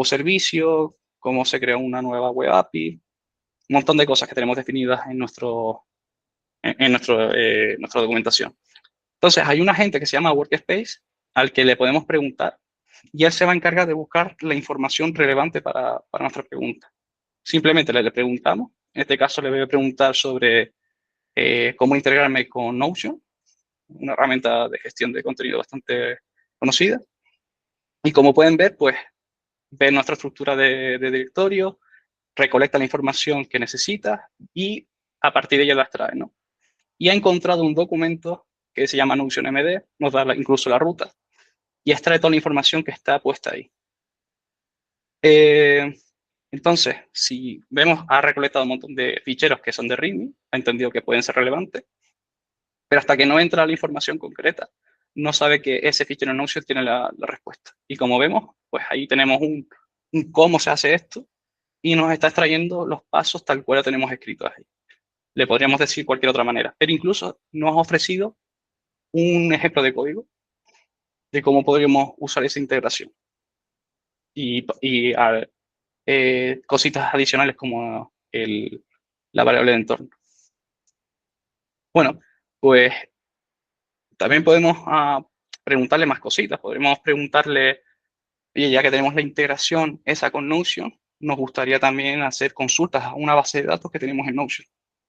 Speaker 1: servicio, cómo se crea una nueva web API, un montón de cosas que tenemos definidas en nuestra documentación. Entonces, hay un agente que se llama Workspace al que le podemos preguntar y él se va a encargar de buscar la información relevante para nuestra pregunta. Simplemente le preguntamos, en este caso le voy a preguntar sobre cómo integrarme con Notion, una herramienta de gestión de contenido bastante conocida. Y como pueden ver, pues ve nuestra estructura de directorio, recolecta la información que necesita y a partir de ella la extrae, ¿no? Y ha encontrado un documento que se llama Notion MD, nos da incluso la ruta y extrae toda la información que está puesta ahí. Entonces, si vemos, ha recolectado un montón de ficheros que son de README, ha entendido que pueden ser relevantes, pero hasta que no entra la información concreta, no sabe que ese fichero Notion tiene la respuesta. Y como vemos, pues ahí tenemos un cómo se hace esto y nos está extrayendo los pasos tal cual lo tenemos escritos ahí. Le podríamos decir cualquier otra manera, pero incluso nos ha ofrecido un ejemplo de código de cómo podríamos usar esa integración. Y cositas adicionales como la variable de entorno. Bueno, pues también podemos preguntarle más cositas. Podríamos preguntarle, oye, ya que tenemos la integración esa con Notion, nos gustaría también hacer consultas a una base de datos que tenemos en Notion,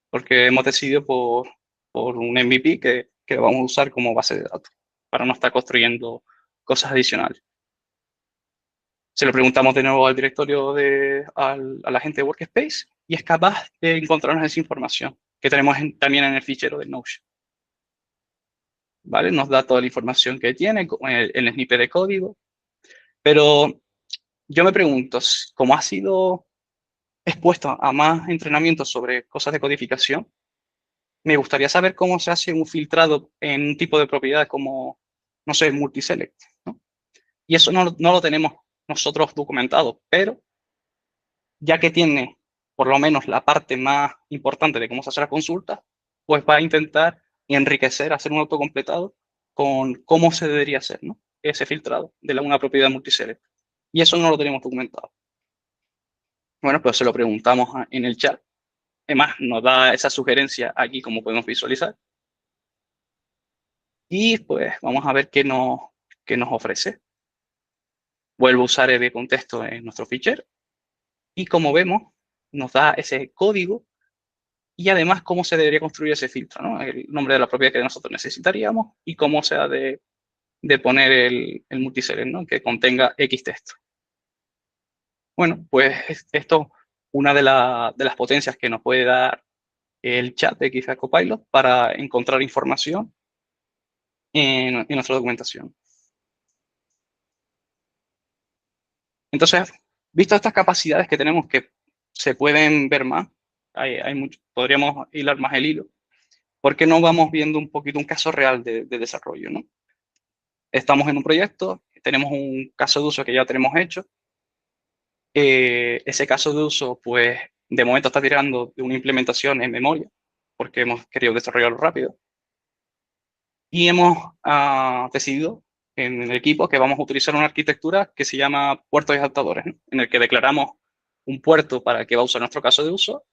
Speaker 1: porque hemos decidido por un MVP que vamos a usar como base de datos para no estar construyendo cosas adicionales. Se lo preguntamos de nuevo al directorio a la gente de Workspace y es capaz de encontrarnos esa información que tenemos también en el fichero de Notion. ¿Vale? Nos da toda la información que tiene, el snippet de código. Pero yo me pregunto, como ha sido expuesto a más entrenamientos sobre cosas de codificación, me gustaría saber cómo se hace un filtrado en un tipo de propiedad como, no sé, multiselect, ¿no? Y eso no lo tenemos nosotros documentado, pero ya que tiene por lo menos la parte más importante de cómo se hace la consulta, pues va a intentar enriquecer, hacer un autocompletado con cómo se debería hacer, ¿no? Ese filtrado de una propiedad multiselect. Y eso no lo tenemos documentado. Bueno, pues se lo preguntamos en el chat. Además, nos da esa sugerencia aquí, como podemos visualizar. Y pues vamos a ver qué nos ofrece. Vuelvo a usar el contexto en nuestro fichero. Y como vemos, nos da ese código y además cómo se debería construir ese filtro, ¿no? El nombre de la propiedad que nosotros necesitaríamos y cómo se ha de poner el multiselect, ¿no? Que contenga X texto. Bueno, pues esto una de las potencias que nos puede dar el chat de GitHub Copilot para encontrar información en nuestra documentación. Entonces, visto estas capacidades que tenemos que se pueden ver más, podríamos hilar más el hilo. ¿Por qué no vamos viendo un poquito un caso real de desarrollo, ¿no? Estamos en un proyecto, tenemos un caso de uso que ya tenemos hecho. Ese caso de uso, pues, de momento está tirando de una implementación en memoria, porque hemos querido desarrollarlo rápido. Y hemos decidido en el equipo que vamos a utilizar una arquitectura que se llama puertos y adaptadores, ¿no? En el que declaramos un puerto para el que va a usar nuestro caso de uso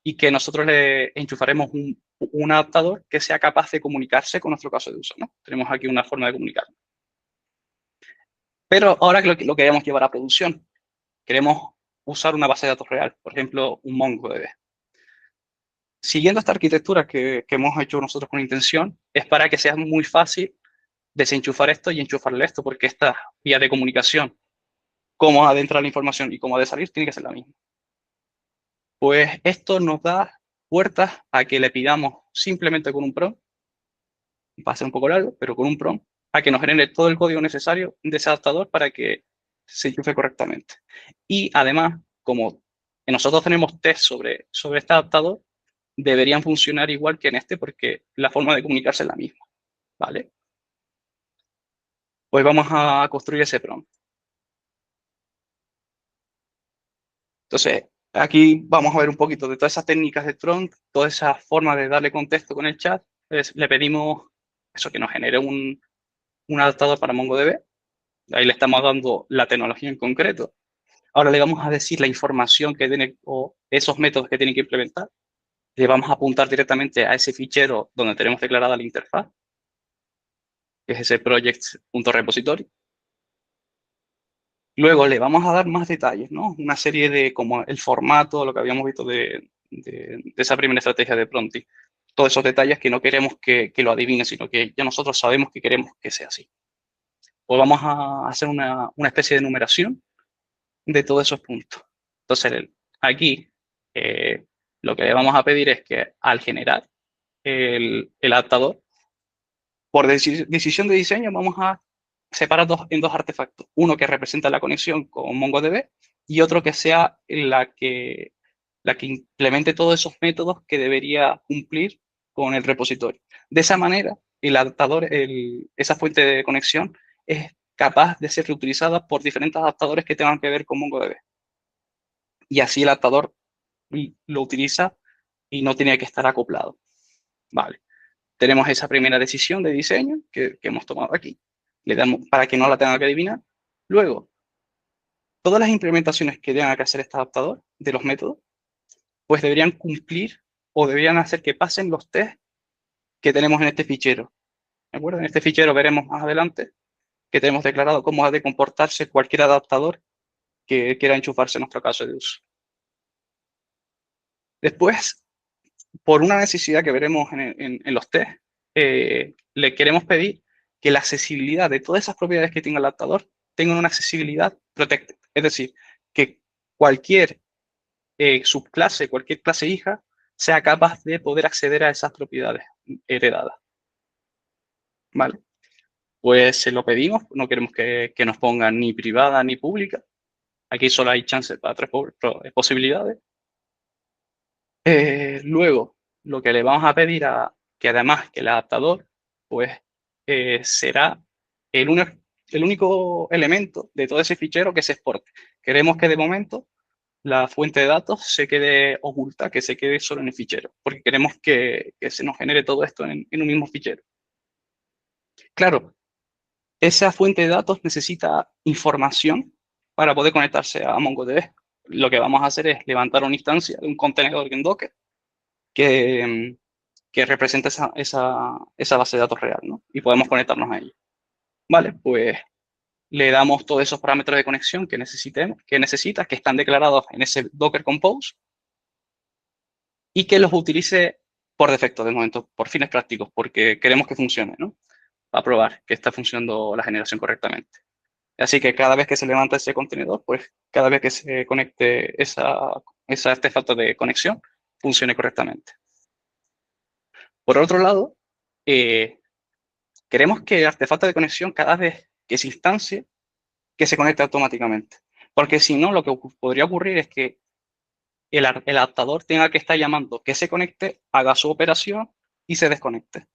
Speaker 1: y que nosotros le enchufaremos un adaptador que sea capaz de comunicarse con nuestro caso de uso, ¿no? Tenemos aquí una forma de comunicar. Pero ahora que lo queremos llevar a producción, queremos usar una base de datos real, por ejemplo, un MongoDB. Siguiendo esta arquitectura que hemos hecho nosotros con intención, es para que sea muy fácil desenchufar esto y enchufarle esto, porque esta vía de comunicación, cómo ha de entrar la información y cómo ha de salir, tiene que ser la misma. Pues esto nos da puertas a que le pidamos simplemente con un prompt, va a ser un poco largo, pero con un prompt, a que nos genere todo el código necesario de ese adaptador para que se enchufe correctamente. Y además, como nosotros tenemos test sobre este adaptador, deberían funcionar igual que en este porque la forma de comunicarse es la misma, ¿vale? Pues vamos a construir ese prompt. Entonces, aquí vamos a ver un poquito de todas esas técnicas de prompt, toda esa forma de darle contexto con el chat. Le pedimos eso, que nos genere un adaptador para MongoDB. Ahí le estamos dando la tecnología en concreto. Ahora le vamos a decir la información que tiene o esos métodos que tiene que implementar. Le vamos a apuntar directamente a ese fichero donde tenemos declarada la interfaz, que es ese project.repository. Luego le vamos a dar más detalles, ¿no? Una serie de, como el formato, lo que habíamos visto de esa primera estrategia de Pronti. Todos esos detalles que no queremos que lo adivine, sino que ya nosotros sabemos que queremos que sea así. Pues vamos a hacer una especie de numeración de todos esos puntos. Entonces, aquí lo que le vamos a pedir es que al generar el adaptador, por decisión de diseño, vamos a separar en dos artefactos. Uno que representa la conexión con MongoDB y otro que sea la que implemente todos esos métodos que debería cumplir con el repositorio. De esa manera, el adaptador, esa fuente de conexión es capaz de ser reutilizada por diferentes adaptadores que tengan que ver con MongoDB. Y así el adaptador lo utiliza y no tiene que estar acoplado. Vale. Tenemos esa primera decisión de diseño que hemos tomado aquí. Le damos para que no la tenga que adivinar. Luego, todas las implementaciones que tengan que hacer este adaptador de los métodos, pues deberían cumplir o deberían hacer que pasen los tests que tenemos en este fichero. ¿De acuerdo? En este fichero veremos más adelante que tenemos declarado cómo ha de comportarse cualquier adaptador que quiera enchufarse en nuestro caso de uso. Después, por una necesidad que veremos en los tests, le queremos pedir que la accesibilidad de todas esas propiedades que tenga el adaptador tengan una accesibilidad protected. Es decir, que cualquier subclase, cualquier clase hija, sea capaz de poder acceder a esas propiedades heredadas. ¿Vale? Pues se lo pedimos, no queremos que nos pongan ni privada ni pública. Aquí solo hay chances para tres posibilidades. Luego, lo que le vamos a pedir que además que el adaptador, pues será el, el único elemento de todo ese fichero que se exporte. Queremos que de momento la fuente de datos se quede oculta, que se quede solo en el fichero, porque queremos que se nos genere todo esto en un mismo fichero. Claro, esa fuente de datos necesita información para poder conectarse a MongoDB. Lo que vamos a hacer es levantar una instancia de un contenedor en Docker que, que representa esa base de datos real, ¿no? Y podemos conectarnos a ella. Vale, pues le damos todos esos parámetros de conexión que necesita, que están declarados en ese Docker Compose, y que los utilice por defecto de momento, por fines prácticos, porque queremos que funcione, ¿no? Para probar que está funcionando la generación correctamente. Así que cada vez que se levanta ese contenedor, pues cada vez que se conecte esa artefacto de conexión, funcione correctamente. Por otro lado, queremos que el artefacto de conexión, cada vez que se instancie, que se conecte automáticamente. Porque si no, lo que podría ocurrir es que el adaptador tenga que estar llamando que se conecte, haga su operación y se desconecte.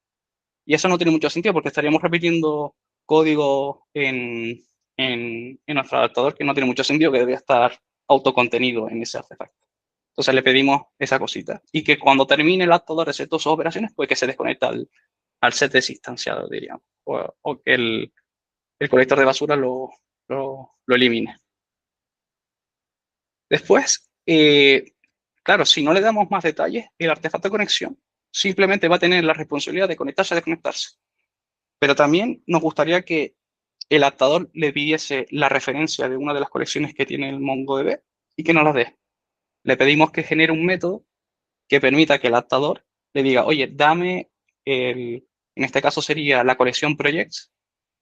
Speaker 1: Y eso no tiene mucho sentido porque estaríamos repitiendo código en nuestro adaptador que no tiene mucho sentido, que debería estar autocontenido en ese artefacto. Entonces le pedimos esa cosita. Y que cuando termine el adaptador de hacer todas sus operaciones, pues que se desconecte al set desinstanciado, diríamos. O que el colector de basura lo elimine. Después, claro, si no le damos más detalles, el artefacto de conexión simplemente va a tener la responsabilidad de conectarse y desconectarse. Pero también nos gustaría que el adaptador le pidiese la referencia de una de las colecciones que tiene el MongoDB y que nos la dé. Le pedimos que genere un método que permita que el adaptador le diga, oye, dame en este caso sería la colección projects,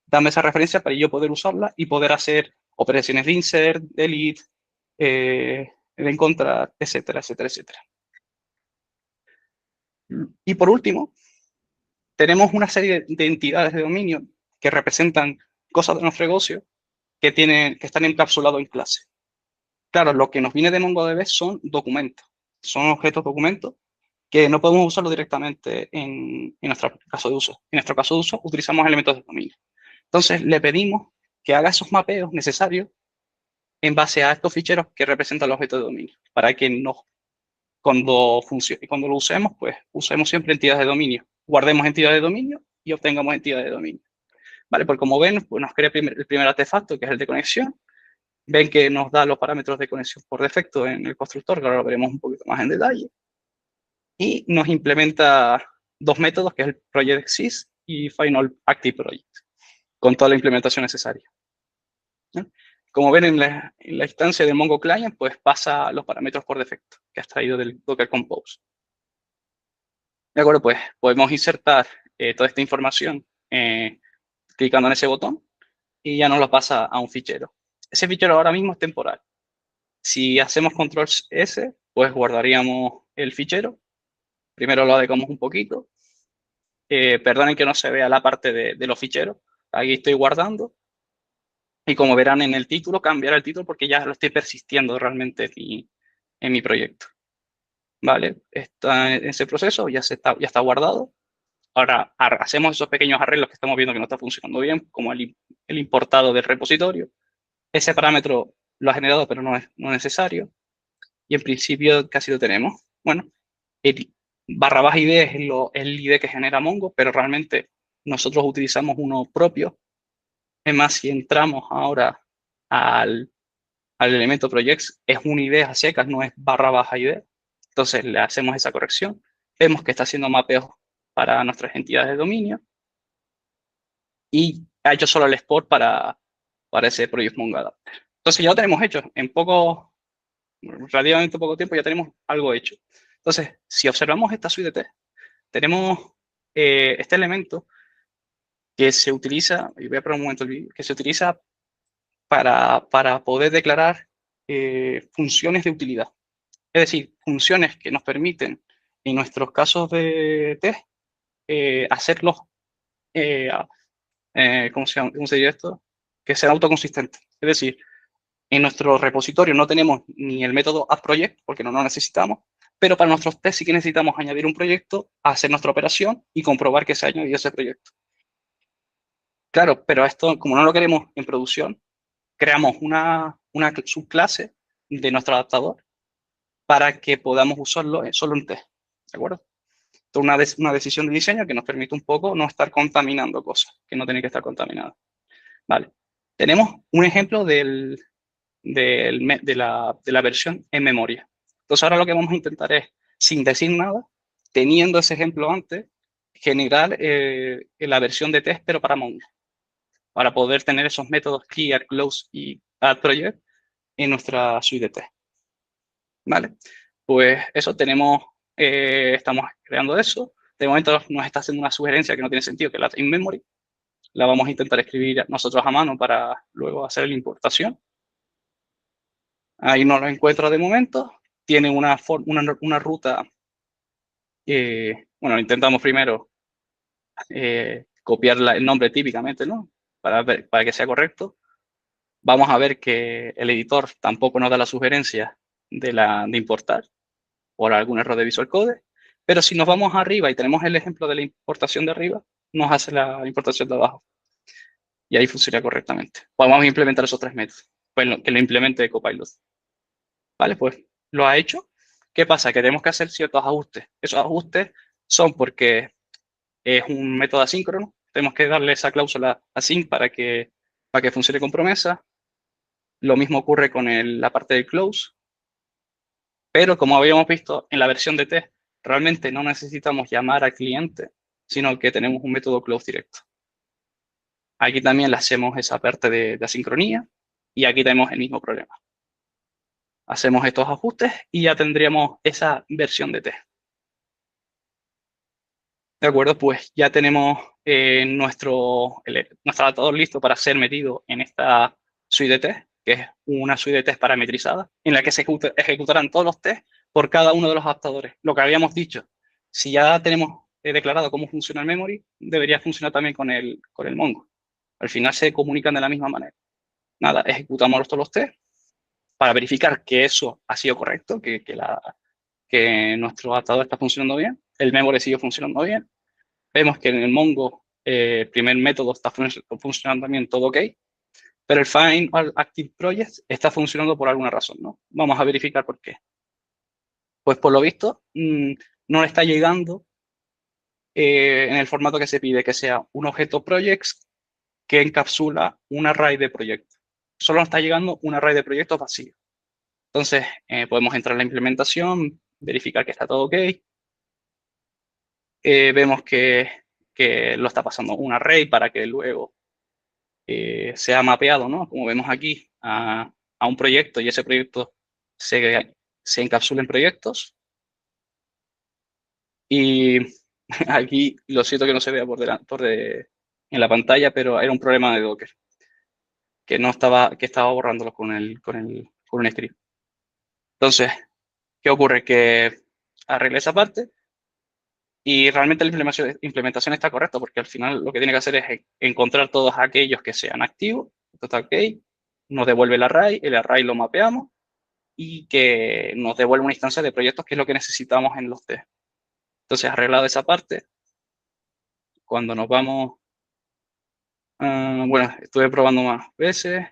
Speaker 1: dame esa referencia para yo poder usarla y poder hacer operaciones de insert, delete, de encontrar, etcétera, etcétera, etcétera. Y por último, tenemos una serie de entidades de dominio que representan cosas de nuestro negocio que están encapsulados en clase. Claro, lo que nos viene de MongoDB son documentos, son objetos documentos que no podemos usarlo directamente en nuestro caso de uso. En nuestro caso de uso utilizamos elementos de dominio. Entonces le pedimos que haga esos mapeos necesarios en base a estos ficheros que representan los objetos de dominio, para que cuando lo usemos, pues usemos siempre entidades de dominio, guardemos entidades de dominio y obtengamos entidades de dominio. Vale, pues como ven, pues nos crea el primer artefacto, que es el de conexión. Ven que nos da los parámetros de conexión por defecto en el constructor, que ahora lo veremos un poquito más en detalle. Y nos implementa dos métodos, que es el project exist y final active project, con toda la implementación necesaria. ¿No? Como ven en la instancia del Mongo Client, pues pasa los parámetros por defecto que has traído del Docker Compose. De acuerdo, pues podemos insertar toda esta información clicando en ese botón y ya nos lo pasa a un fichero. Ese fichero ahora mismo es temporal. Si hacemos control S, pues guardaríamos el fichero. Primero lo adecuamos un poquito. Perdonen que no se vea la parte de los ficheros. Aquí estoy guardando. Y como verán en el título, cambiará el título porque ya lo estoy persistiendo realmente en mi proyecto. Vale, está en ese proceso, ya está guardado. Ahora hacemos esos pequeños arreglos que estamos viendo que no está funcionando bien, como el importado del repositorio. Ese parámetro lo ha generado, pero no es necesario. Y en principio casi lo tenemos. Bueno, el /ID es el ID que genera Mongo, pero realmente nosotros utilizamos uno propio. Es más, si entramos ahora al elemento projects, es un ID a secas, no es /ID. Entonces le hacemos esa corrección. Vemos que está haciendo mapeos para nuestras entidades de dominio y ha hecho solo el export para ese Project Mongo Adapter. Entonces ya lo tenemos hecho. En relativamente poco tiempo ya tenemos algo hecho. Entonces, si observamos esta suite de test, tenemos este elemento que se utiliza, y voy a poner un momento el vídeo, que se utiliza para poder declarar funciones de utilidad. Es decir, funciones que nos permiten, en nuestros casos de test, hacerlos, ¿cómo se diría esto? Que sean autoconsistentes. Es decir, en nuestro repositorio no tenemos ni el método addProject, porque no lo necesitamos, pero para nuestros tests sí que necesitamos añadir un proyecto, hacer nuestra operación y comprobar que se ha añadido ese proyecto. Claro, pero esto, como no lo queremos en producción, creamos una subclase de nuestro adaptador para que podamos usarlo solo en test. ¿De acuerdo? Esto es una decisión de diseño que nos permite un poco no estar contaminando cosas que no tienen que estar contaminadas. Vale. Tenemos un ejemplo de la versión en memoria. Entonces ahora lo que vamos a intentar es, sin decir nada, teniendo ese ejemplo antes, generar la versión de test, pero para Mongo, para poder tener esos métodos clear, close y addProject en nuestra suite de test. ¿Vale? Pues eso, estamos creando eso. De momento nos está haciendo una sugerencia que no tiene sentido, que es la in memory. La vamos a intentar escribir nosotros a mano para luego hacer la importación. Ahí no lo encuentra de momento. Tiene una ruta. Bueno, intentamos primero copiar el nombre típicamente, ¿no? Para que sea correcto. Vamos a ver que el editor tampoco nos da la sugerencia de importar por algún error de Visual Code. Pero si nos vamos arriba y tenemos el ejemplo de la importación de arriba, nos hace la importación de abajo. Y ahí funciona correctamente. Podemos implementar esos tres métodos. Pues que lo implemente Copilot. Vale, pues lo ha hecho. ¿Qué pasa? Que tenemos que hacer ciertos ajustes. Esos ajustes son porque es un método asíncrono. Tenemos que darle esa cláusula async para que funcione con promesa. Lo mismo ocurre con la parte del close. Pero como habíamos visto en la versión de test, realmente no necesitamos llamar al cliente, sino que tenemos un método close directo. Aquí también le hacemos esa parte de asincronía y aquí tenemos el mismo problema. Hacemos estos ajustes y ya tendríamos esa versión de test. De acuerdo, pues ya tenemos nuestro adaptador listo para ser metido en esta suite de test, que es una suite de test parametrizada, en la que se ejecutarán todos los tests por cada uno de los adaptadores. Lo que habíamos dicho, si ya tenemos declarado cómo funciona el memory, debería funcionar también con el Mongo. Al final se comunican de la misma manera. Nada, ejecutamos todos los tests para verificar que eso ha sido correcto, que nuestro adaptador está funcionando bien, el memory sigue funcionando bien. Vemos que en el Mongo el primer método está funcionando también todo ok, pero el Find All Active Projects está funcionando por alguna razón, ¿no? Vamos a verificar por qué. Pues por lo visto no le está llegando en el formato que se pide, que sea un objeto projects que encapsula un array de proyectos. Solo nos está llegando un array de proyectos vacío. Entonces, podemos entrar en la implementación, verificar que está todo ok. Vemos que lo está pasando un array para que luego sea mapeado, ¿no? Como vemos aquí, a un proyecto y ese proyecto se encapsula en proyectos. Y aquí lo siento que no se vea en la pantalla, pero era un problema de Docker, que estaba borrándolo con un script. Entonces, ¿qué ocurre? Que arreglé esa parte y realmente la implementación está correcta porque al final lo que tiene que hacer es encontrar todos aquellos que sean activos. Esto está ok, nos devuelve el array lo mapeamos y que nos devuelve una instancia de proyectos que es lo que necesitamos en los test. Entonces, arreglado esa parte, cuando nos vamos, bueno, estuve probando más veces,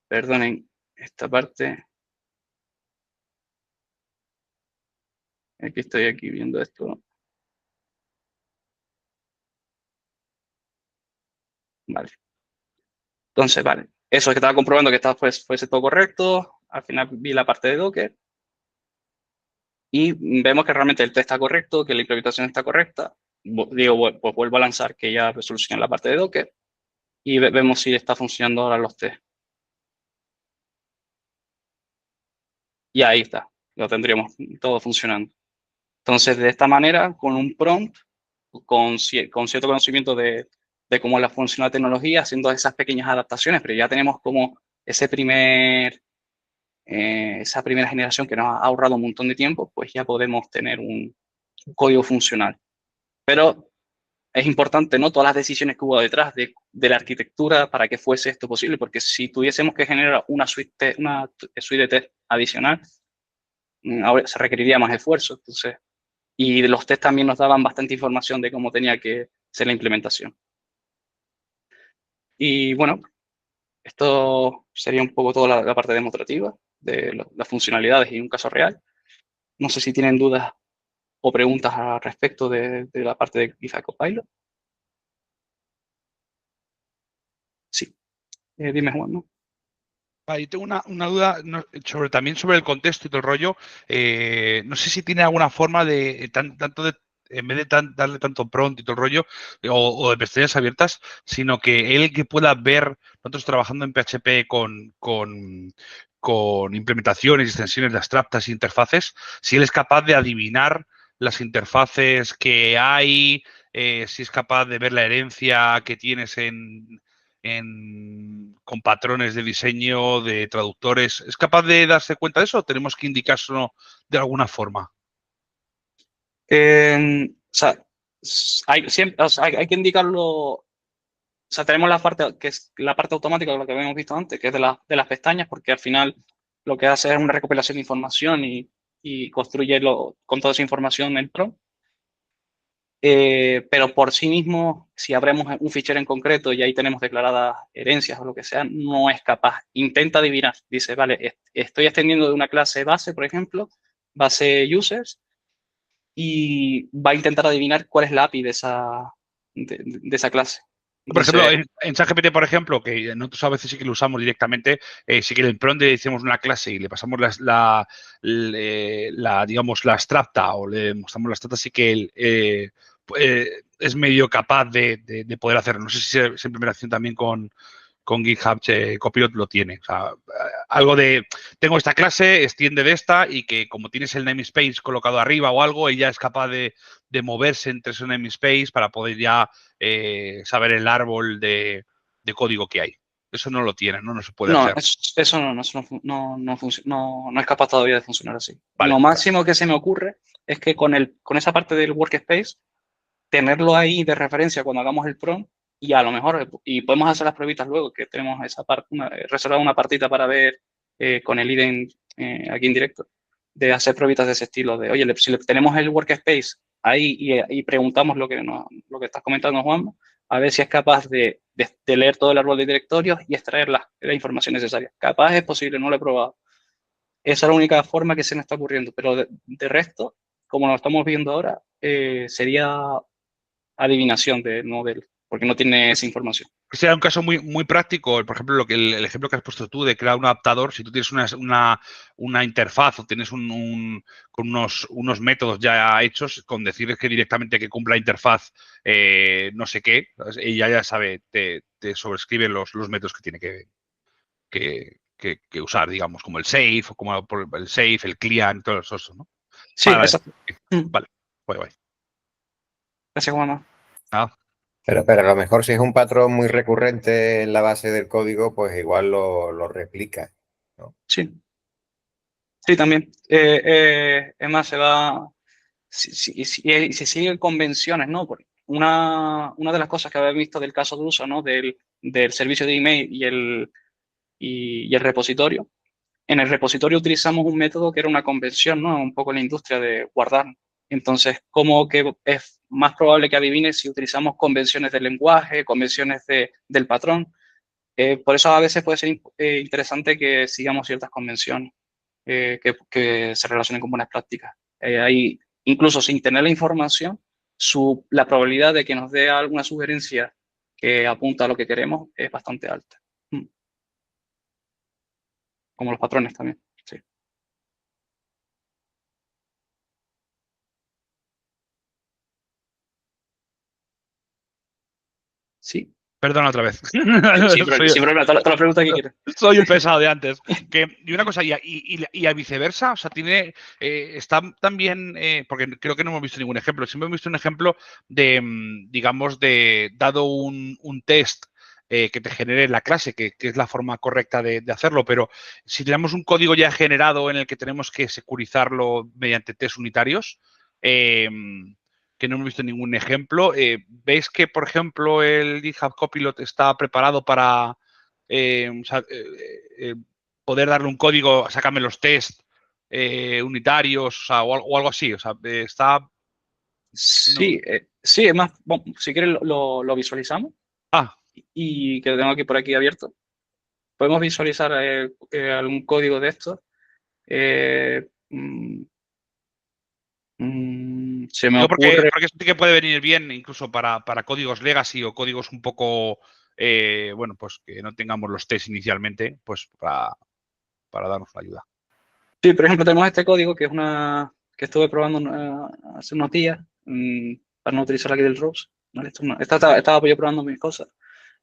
Speaker 1: perdonen esta parte, aquí estoy aquí viendo esto, vale. Entonces, vale, eso que estaba comprobando que fuese todo correcto, al final vi la parte de Docker y vemos que realmente el test está correcto, que la implementación está correcta. Pues vuelvo a lanzar que ya solucioné la parte de Docker y vemos si está funcionando ahora los test. Y ahí está, lo tendríamos todo funcionando. Entonces, de esta manera, con un prompt, con cierto conocimiento de de cómo la funciona la tecnología, haciendo esas pequeñas adaptaciones, pero ya tenemos como esa primera generación que nos ha ahorrado un montón de tiempo, pues ya podemos tener un código funcional. Pero es importante, ¿no? Todas las decisiones que hubo detrás de la arquitectura para que fuese esto posible, porque si tuviésemos que generar una suite de test adicional, ahora se requeriría más esfuerzo. Entonces, y los test también nos daban bastante información de cómo tenía que ser la implementación. Y bueno, esto sería un poco toda la parte demostrativa de las funcionalidades y un caso real. No sé si tienen dudas o preguntas al respecto de la parte de GitHub Copilot. Sí, dime Juan, ¿no?
Speaker 3: Yo tengo una duda también sobre el contexto y todo el rollo. No sé si tiene alguna forma de, tanto de, en vez de darle tanto prompt y todo el rollo, o de pestañas abiertas, sino que él que pueda ver, nosotros trabajando en PHP con implementaciones y extensiones de abstractas e interfaces, si él es capaz de adivinar las interfaces que hay, si es capaz de ver la herencia que tienes con patrones de diseño, de traductores. ¿Es capaz de darse cuenta de eso o tenemos que indicárselo de alguna forma?
Speaker 1: O sea, hay que indicarlo. O sea, tenemos la parte que es la parte automática, lo que habíamos visto antes, que es de las pestañas, porque al final lo que hace es una recopilación de información y construye con toda esa información el prompt. Pero por sí mismo, si abrimos un fichero en concreto y ahí tenemos declaradas herencias o lo que sea, no es capaz. Intenta adivinar. Dice, vale, estoy extendiendo de una clase base, por ejemplo, base users, y va a intentar adivinar cuál es la API de esa clase.
Speaker 3: Por ejemplo,
Speaker 1: Entonces,
Speaker 3: en ChatGPT, por ejemplo, que nosotros a veces sí que lo usamos directamente, sí que en el prompt le decimos una clase y le pasamos digamos, la abstracta o le mostramos la abstracta, sí que él es medio capaz de poder hacerlo. No sé si esa implementación también con GitHub Copilot lo tiene. O sea, algo de, tengo esta clase, extiende de esta y que como tienes el namespace colocado arriba o algo, ella es capaz de moverse entre ese namespace para poder ya saber el árbol de código que hay. Eso no lo tiene, ¿no? No se puede
Speaker 1: no,
Speaker 3: hacer.
Speaker 1: eso no es capaz todavía de funcionar así.
Speaker 3: Vale,
Speaker 1: Lo máximo que se me ocurre es que con esa parte del workspace, tenerlo ahí de referencia cuando hagamos el prompt y a lo mejor, y podemos hacer las pruebitas luego, que tenemos esa parte, reservada una partita para ver con el IDE aquí en directo, de hacer pruebitas de ese estilo, de, oye, si tenemos el workspace ahí y preguntamos lo que estás comentando, Juan, a ver si es capaz de leer todo el árbol de directorios y extraer la información necesaria. Capaz es posible, no lo he probado. Esa es la única forma que se me está ocurriendo, pero de resto, como lo estamos viendo ahora, sería adivinación del modelo, porque no tiene esa información.
Speaker 3: este era un caso muy práctico, por ejemplo, el ejemplo que has puesto tú de crear un adaptador, si tú tienes una interfaz o tienes con unos métodos ya hechos, con decirles que directamente que cumpla la interfaz no sé qué, ella ya sabe, te sobrescribe los métodos que tiene que usar, digamos, como el save, o como el save, el client, todo eso, ¿no?
Speaker 1: Sí,
Speaker 3: Vale,
Speaker 1: exacto.
Speaker 3: vale, guay.
Speaker 1: Gracias, Juanma.
Speaker 3: Nada.
Speaker 4: Pero a lo mejor si es un patrón muy recurrente en la base del código, pues igual lo replica, ¿no?
Speaker 1: Sí, sí, también. Es más, y se siguen convenciones, ¿no? Porque una de las cosas que había visto del caso de uso, ¿no? Del servicio de email y el repositorio. En el repositorio utilizamos un método que era una convención, ¿no? Un poco en la industria de guardar. Entonces, como que es más probable que adivine si utilizamos convenciones del lenguaje, convenciones del patrón. Por eso a veces puede ser interesante que sigamos ciertas convenciones que se relacionen con buenas prácticas. Incluso sin tener la información, la probabilidad de que nos dé alguna sugerencia que apunta a lo que queremos es bastante alta. Mm. Como los patrones también. Sí. Sí.
Speaker 3: Perdona otra vez.
Speaker 1: Siempre toda la pregunta que quieras.
Speaker 3: Soy el pesado de antes. Y una cosa, y a viceversa, o sea, está también, porque creo que no hemos visto ningún ejemplo, siempre hemos visto un ejemplo de, digamos, dado un test que te genere la clase, que es la forma correcta de hacerlo, pero si tenemos un código ya generado en el que tenemos que securizarlo mediante test unitarios, que no hemos visto ningún ejemplo, ¿veis que, por ejemplo, el GitHub Copilot está preparado para poder darle un código, sácame los test unitarios, o sea, o algo así? O sea, está...
Speaker 1: Sí, sí, es más, bueno, si quieres lo visualizamos y que lo tengo aquí por aquí abierto. Podemos visualizar algún código de estos. Se me
Speaker 3: porque
Speaker 1: ocurre.
Speaker 3: eso sí que puede venir bien incluso para códigos legacy o códigos un poco, bueno, pues que no tengamos los test inicialmente, pues para darnos la ayuda.
Speaker 1: Sí, por ejemplo, tenemos este código que es que estuve probando hace unos días para no utilizar aquí del Rose. ¿Vale? Estaba yo probando mis cosas.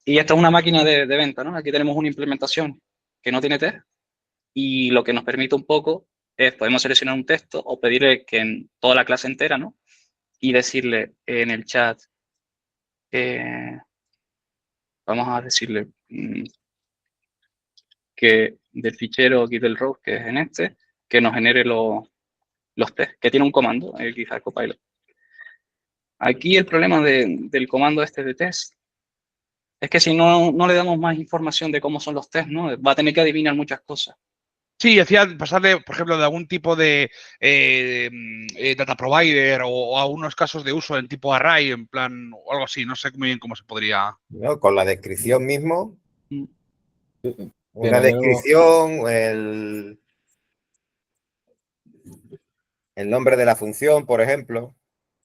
Speaker 1: Y esta es una máquina de venta, ¿no? Aquí tenemos una implementación que no tiene test y lo que nos permite un poco es, podemos seleccionar un texto o pedirle que en toda la clase entera, ¿no? Y decirle en el chat, vamos a decirle que del fichero aquí del Rose, que es en este, que nos genere los test, que tiene un comando, el GitHub Copilot. Aquí el problema del comando este de test es que si no le damos más información de cómo son los test, ¿no? Va a tener que adivinar muchas cosas.
Speaker 3: Sí, decía pasarle, por ejemplo, de algún tipo de data provider o a unos casos de uso en tipo array, en plan, o algo así. No sé muy bien cómo se podría...
Speaker 4: ¿No? Con la descripción mismo. Una
Speaker 2: Pero
Speaker 4: descripción, el nombre de la función, por ejemplo. O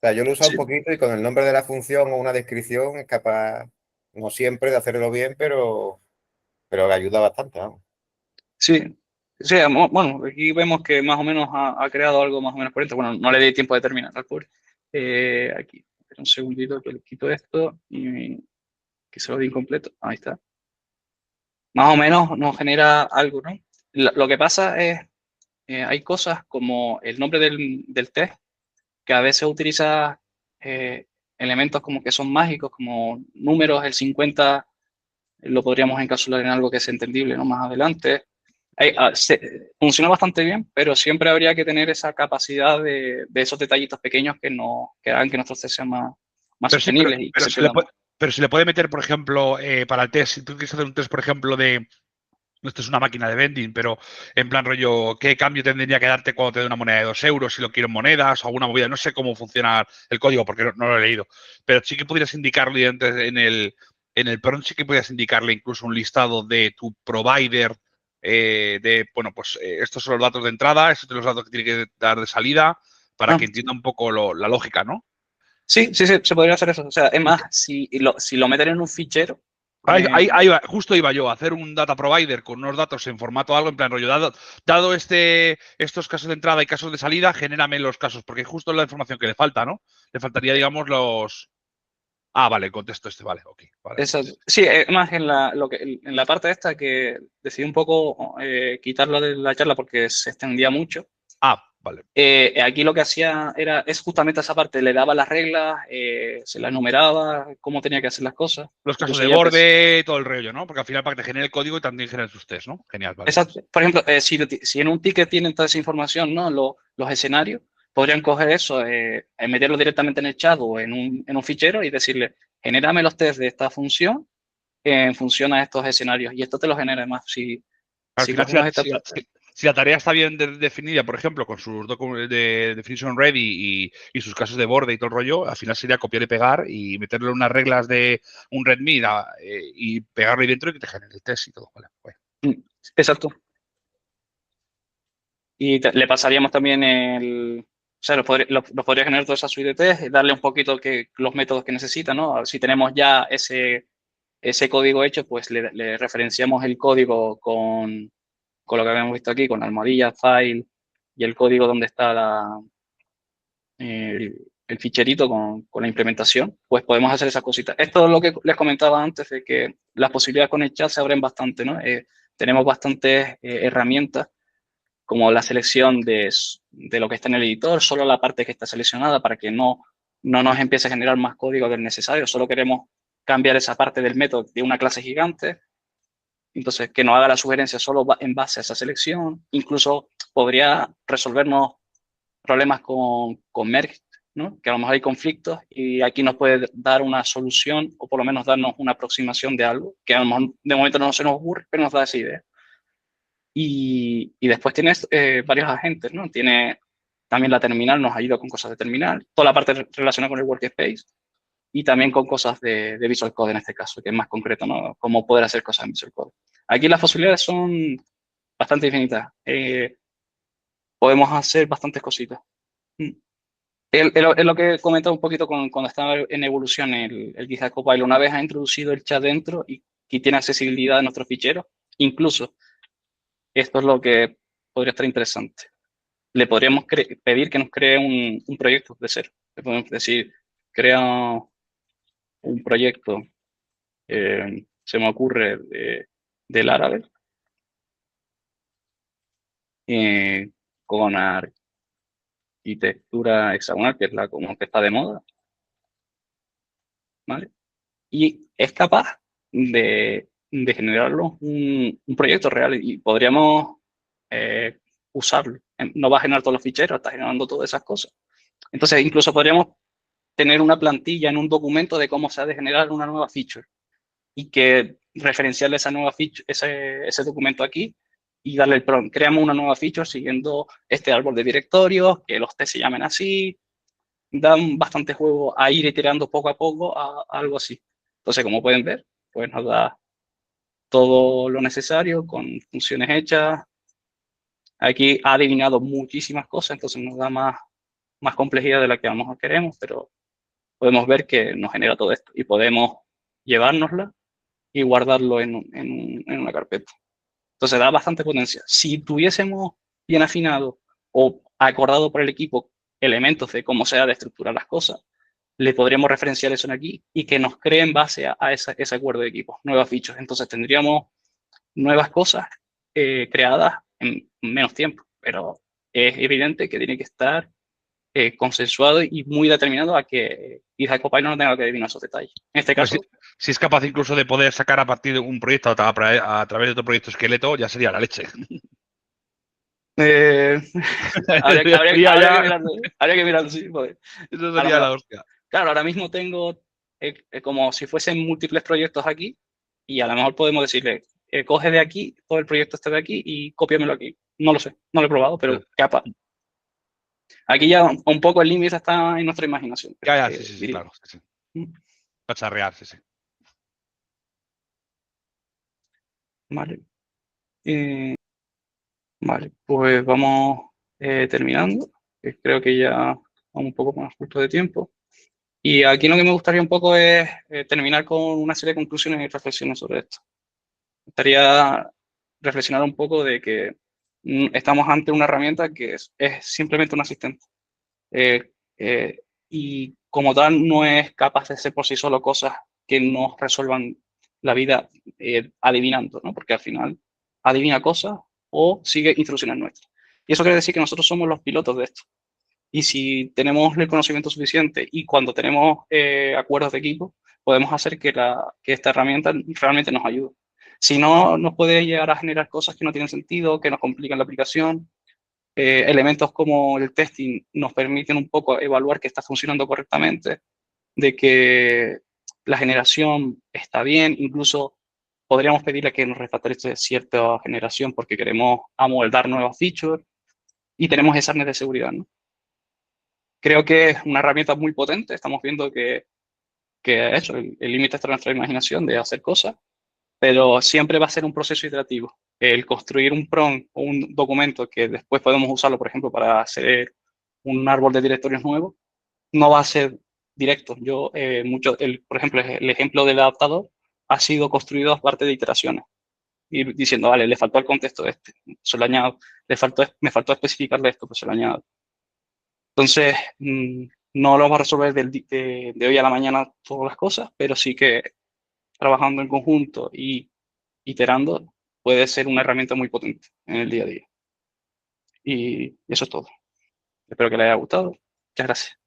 Speaker 4: sea, yo lo he usado un poquito y con el nombre de la función o una descripción es capaz, no siempre de hacerlo bien, pero ayuda bastante, ¿no?
Speaker 1: Sí, sí, bueno, aquí vemos que más o menos ha creado algo más o menos coherente. Bueno, no le di tiempo de terminar, al pobre. Aquí, un segundito que le quito esto y que se lo di incompleto. Ahí está. Más o menos nos genera algo, ¿no? Lo que pasa es, hay cosas como el nombre del test, que a veces utiliza elementos como que son mágicos, como números, el 50 lo podríamos encapsular en algo que es entendible, ¿no? Más adelante. Funciona bastante bien, pero siempre habría que tener esa capacidad de esos detallitos pequeños que hagan que nuestros test sean más
Speaker 3: Pero sí,
Speaker 1: sostenibles y que se entiendan más.
Speaker 3: pero se le puede meter, por ejemplo, para el test, si tú quieres hacer un test, por ejemplo, de... Esto es una máquina de vending, pero en plan rollo, ¿qué cambio tendría que darte cuando te dé una moneda de 2 euros? Si lo quiero en monedas o alguna movida. No sé cómo funciona el código porque no lo he leído. Pero sí que podrías indicarle en el prompt, sí que podrías indicarle incluso un listado de tu provider bueno, pues estos son los datos de entrada, estos son los datos que tiene que dar de salida para que entienda un poco la lógica, ¿no?
Speaker 1: Sí, se podría hacer eso. O sea, es más, si lo meten en un fichero.
Speaker 3: Justo iba yo a hacer un data provider con unos datos en formato algo, en plan rollo, dado estos casos de entrada y casos de salida, genérame los casos, porque justo es la información que le falta, ¿no? Le faltaría, digamos, los... Ah, vale, el contexto vale, ok. Vale.
Speaker 1: Sí, más en la parte esta que decidí un poco quitarlo de la charla porque se extendía mucho.
Speaker 3: Ah, vale.
Speaker 1: Aquí lo que hacía es justamente esa parte, le daba las reglas, se las numeraba, cómo tenía que hacer las cosas.
Speaker 3: Los casos
Speaker 1: Incluso
Speaker 3: de
Speaker 1: ya
Speaker 3: borde, todo el rollo, ¿no? Porque al final para que te genere el código y también genere sus test, ¿no? Genial, vale.
Speaker 1: Exacto. Por ejemplo, si en un ticket tienen toda esa información, ¿no? Los escenarios, podrían coger eso, meterlo directamente en el chat o en un fichero y decirle, genérame los test de esta función en función a estos escenarios. Y esto te lo genera más.
Speaker 3: Al
Speaker 1: Si
Speaker 3: final,
Speaker 1: cogemos esta...
Speaker 3: si la tarea está bien definida, por ejemplo, con sus de definition ready y sus casos de borde y todo el rollo, al final sería copiar y pegar y meterle unas reglas de un readme y pegarlo ahí dentro y que te genere el test y todo. Vale, bueno.
Speaker 1: Exacto. Y le pasaríamos también o sea, lo podría generar toda esa suite de test, darle un poquito los métodos que necesita, ¿no? Si tenemos ya ese código hecho, pues le referenciamos el código con lo que habíamos visto aquí, con almohadilla, file y el código donde está el ficherito con la implementación, pues podemos hacer esas cositas. Esto es lo que les comentaba antes, de que las posibilidades con el chat se abren bastante, ¿no? Tenemos bastantes herramientas, como la selección de lo que está en el editor, solo la parte que está seleccionada para que no nos empiece a generar más código que es necesario. Solo queremos cambiar esa parte del método de una clase gigante. Entonces, que nos haga la sugerencia solo en base a esa selección. Incluso podría resolvernos problemas con merge, ¿no? Que a lo mejor hay conflictos y aquí nos puede dar una solución o por lo menos darnos una aproximación de algo que a lo mejor de momento no se nos ocurre, pero nos da esa idea. Y después tienes varios agentes, ¿no? Tiene también la terminal, nos ayuda con cosas de terminal, toda la parte relacionada con el workspace y también con cosas de Visual Code en este caso, que es más concreto, ¿no? Cómo poder hacer cosas en Visual Code. Aquí las posibilidades son bastante infinitas. Podemos hacer bastantes cositas. Es lo que he comentado un poquito cuando estaba en evolución el GitHub Copilot. Una vez ha introducido el chat dentro y que tiene accesibilidad a nuestros ficheros, incluso esto es lo que podría estar interesante. Le podríamos pedir que nos cree un proyecto de cero. Le podemos decir, crea un proyecto, se me ocurre, del Laravel, con arquitectura hexagonal, que es la como que está de moda, ¿vale? Y es capaz de generarlo un proyecto real y podríamos usarlo. No va a generar todos los ficheros, está generando todas esas cosas. Entonces, incluso podríamos tener una plantilla en un documento de cómo se ha de generar una nueva feature y que referenciarle esa nueva feature, ese documento aquí y darle el prompt. Creamos una nueva feature siguiendo este árbol de directorios, que los T se llamen así. Dan bastante juego a ir iterando poco a poco a algo así. Entonces, como pueden ver, pues nos da todo lo necesario con funciones hechas. Aquí ha adivinado muchísimas cosas, entonces nos da más complejidad de la que a lo mejor queremos, pero podemos ver que nos genera todo esto y podemos llevárnosla y guardarlo en una carpeta. Entonces da bastante potencia. Si tuviésemos bien afinado o acordado por el equipo elementos de cómo se ha de estructurar las cosas, le podríamos referenciar eso en aquí y que nos cree en base a ese acuerdo de equipo, nuevas fichas. Entonces tendríamos nuevas cosas creadas en menos tiempo, pero es evidente que tiene que estar consensuado y muy determinado a que GitHub Copilot no tenga que adivinar esos detalles. En este caso...
Speaker 3: Si es capaz incluso de poder sacar a partir de un proyecto a través de otro proyecto esqueleto, ya sería la leche.
Speaker 1: Habría que mirarlo, sí. Pues,
Speaker 3: eso sería la hostia.
Speaker 1: Claro, ahora mismo tengo como si fuesen múltiples proyectos aquí y a lo mejor podemos decirle, coge de aquí todo el proyecto este de aquí y cópiamelo aquí. No lo sé, no lo he probado, pero capaz. Aquí ya un poco el límite está en nuestra imaginación.
Speaker 3: Ya, sí, claro. Sí. Cacharrear, sí.
Speaker 1: Vale. Vale, pues vamos terminando. Creo que ya vamos un poco más justo de tiempo. Y aquí lo que me gustaría un poco es terminar con una serie de conclusiones y reflexiones sobre esto. Me gustaría reflexionar un poco de que estamos ante una herramienta que es simplemente un asistente. Y como tal no es capaz de hacer por sí solo cosas que nos resuelvan la vida adivinando, ¿no? Porque al final adivina cosas o sigue instrucciones nuestras. Y eso quiere decir que nosotros somos los pilotos de esto. Y si tenemos el conocimiento suficiente y cuando tenemos acuerdos de equipo, podemos hacer que esta herramienta realmente nos ayude. Si no, nos puede llegar a generar cosas que no tienen sentido, que nos complican la aplicación. Elementos como el testing nos permiten un poco evaluar que está funcionando correctamente, de que la generación está bien, incluso podríamos pedirle que nos refactorice cierta generación porque queremos amoldar nuevas features y tenemos esa red de seguridad, ¿no? Creo que es una herramienta muy potente, estamos viendo que eso, el límite está en nuestra imaginación de hacer cosas, pero siempre va a ser un proceso iterativo. El construir un prompt o un documento que después podemos usarlo, por ejemplo, para hacer un árbol de directorios nuevo, no va a ser directo. Por ejemplo, el ejemplo del adaptador ha sido construido a parte de iteraciones. Y diciendo, vale, le faltó el contexto de este, se lo añado. Me faltó especificarle esto, pues se lo añado. Entonces, No lo vamos a resolver de hoy a la mañana todas las cosas, pero sí que trabajando en conjunto y iterando puede ser una herramienta muy potente en el día a día. Y eso es todo. Espero que les haya gustado. Muchas gracias.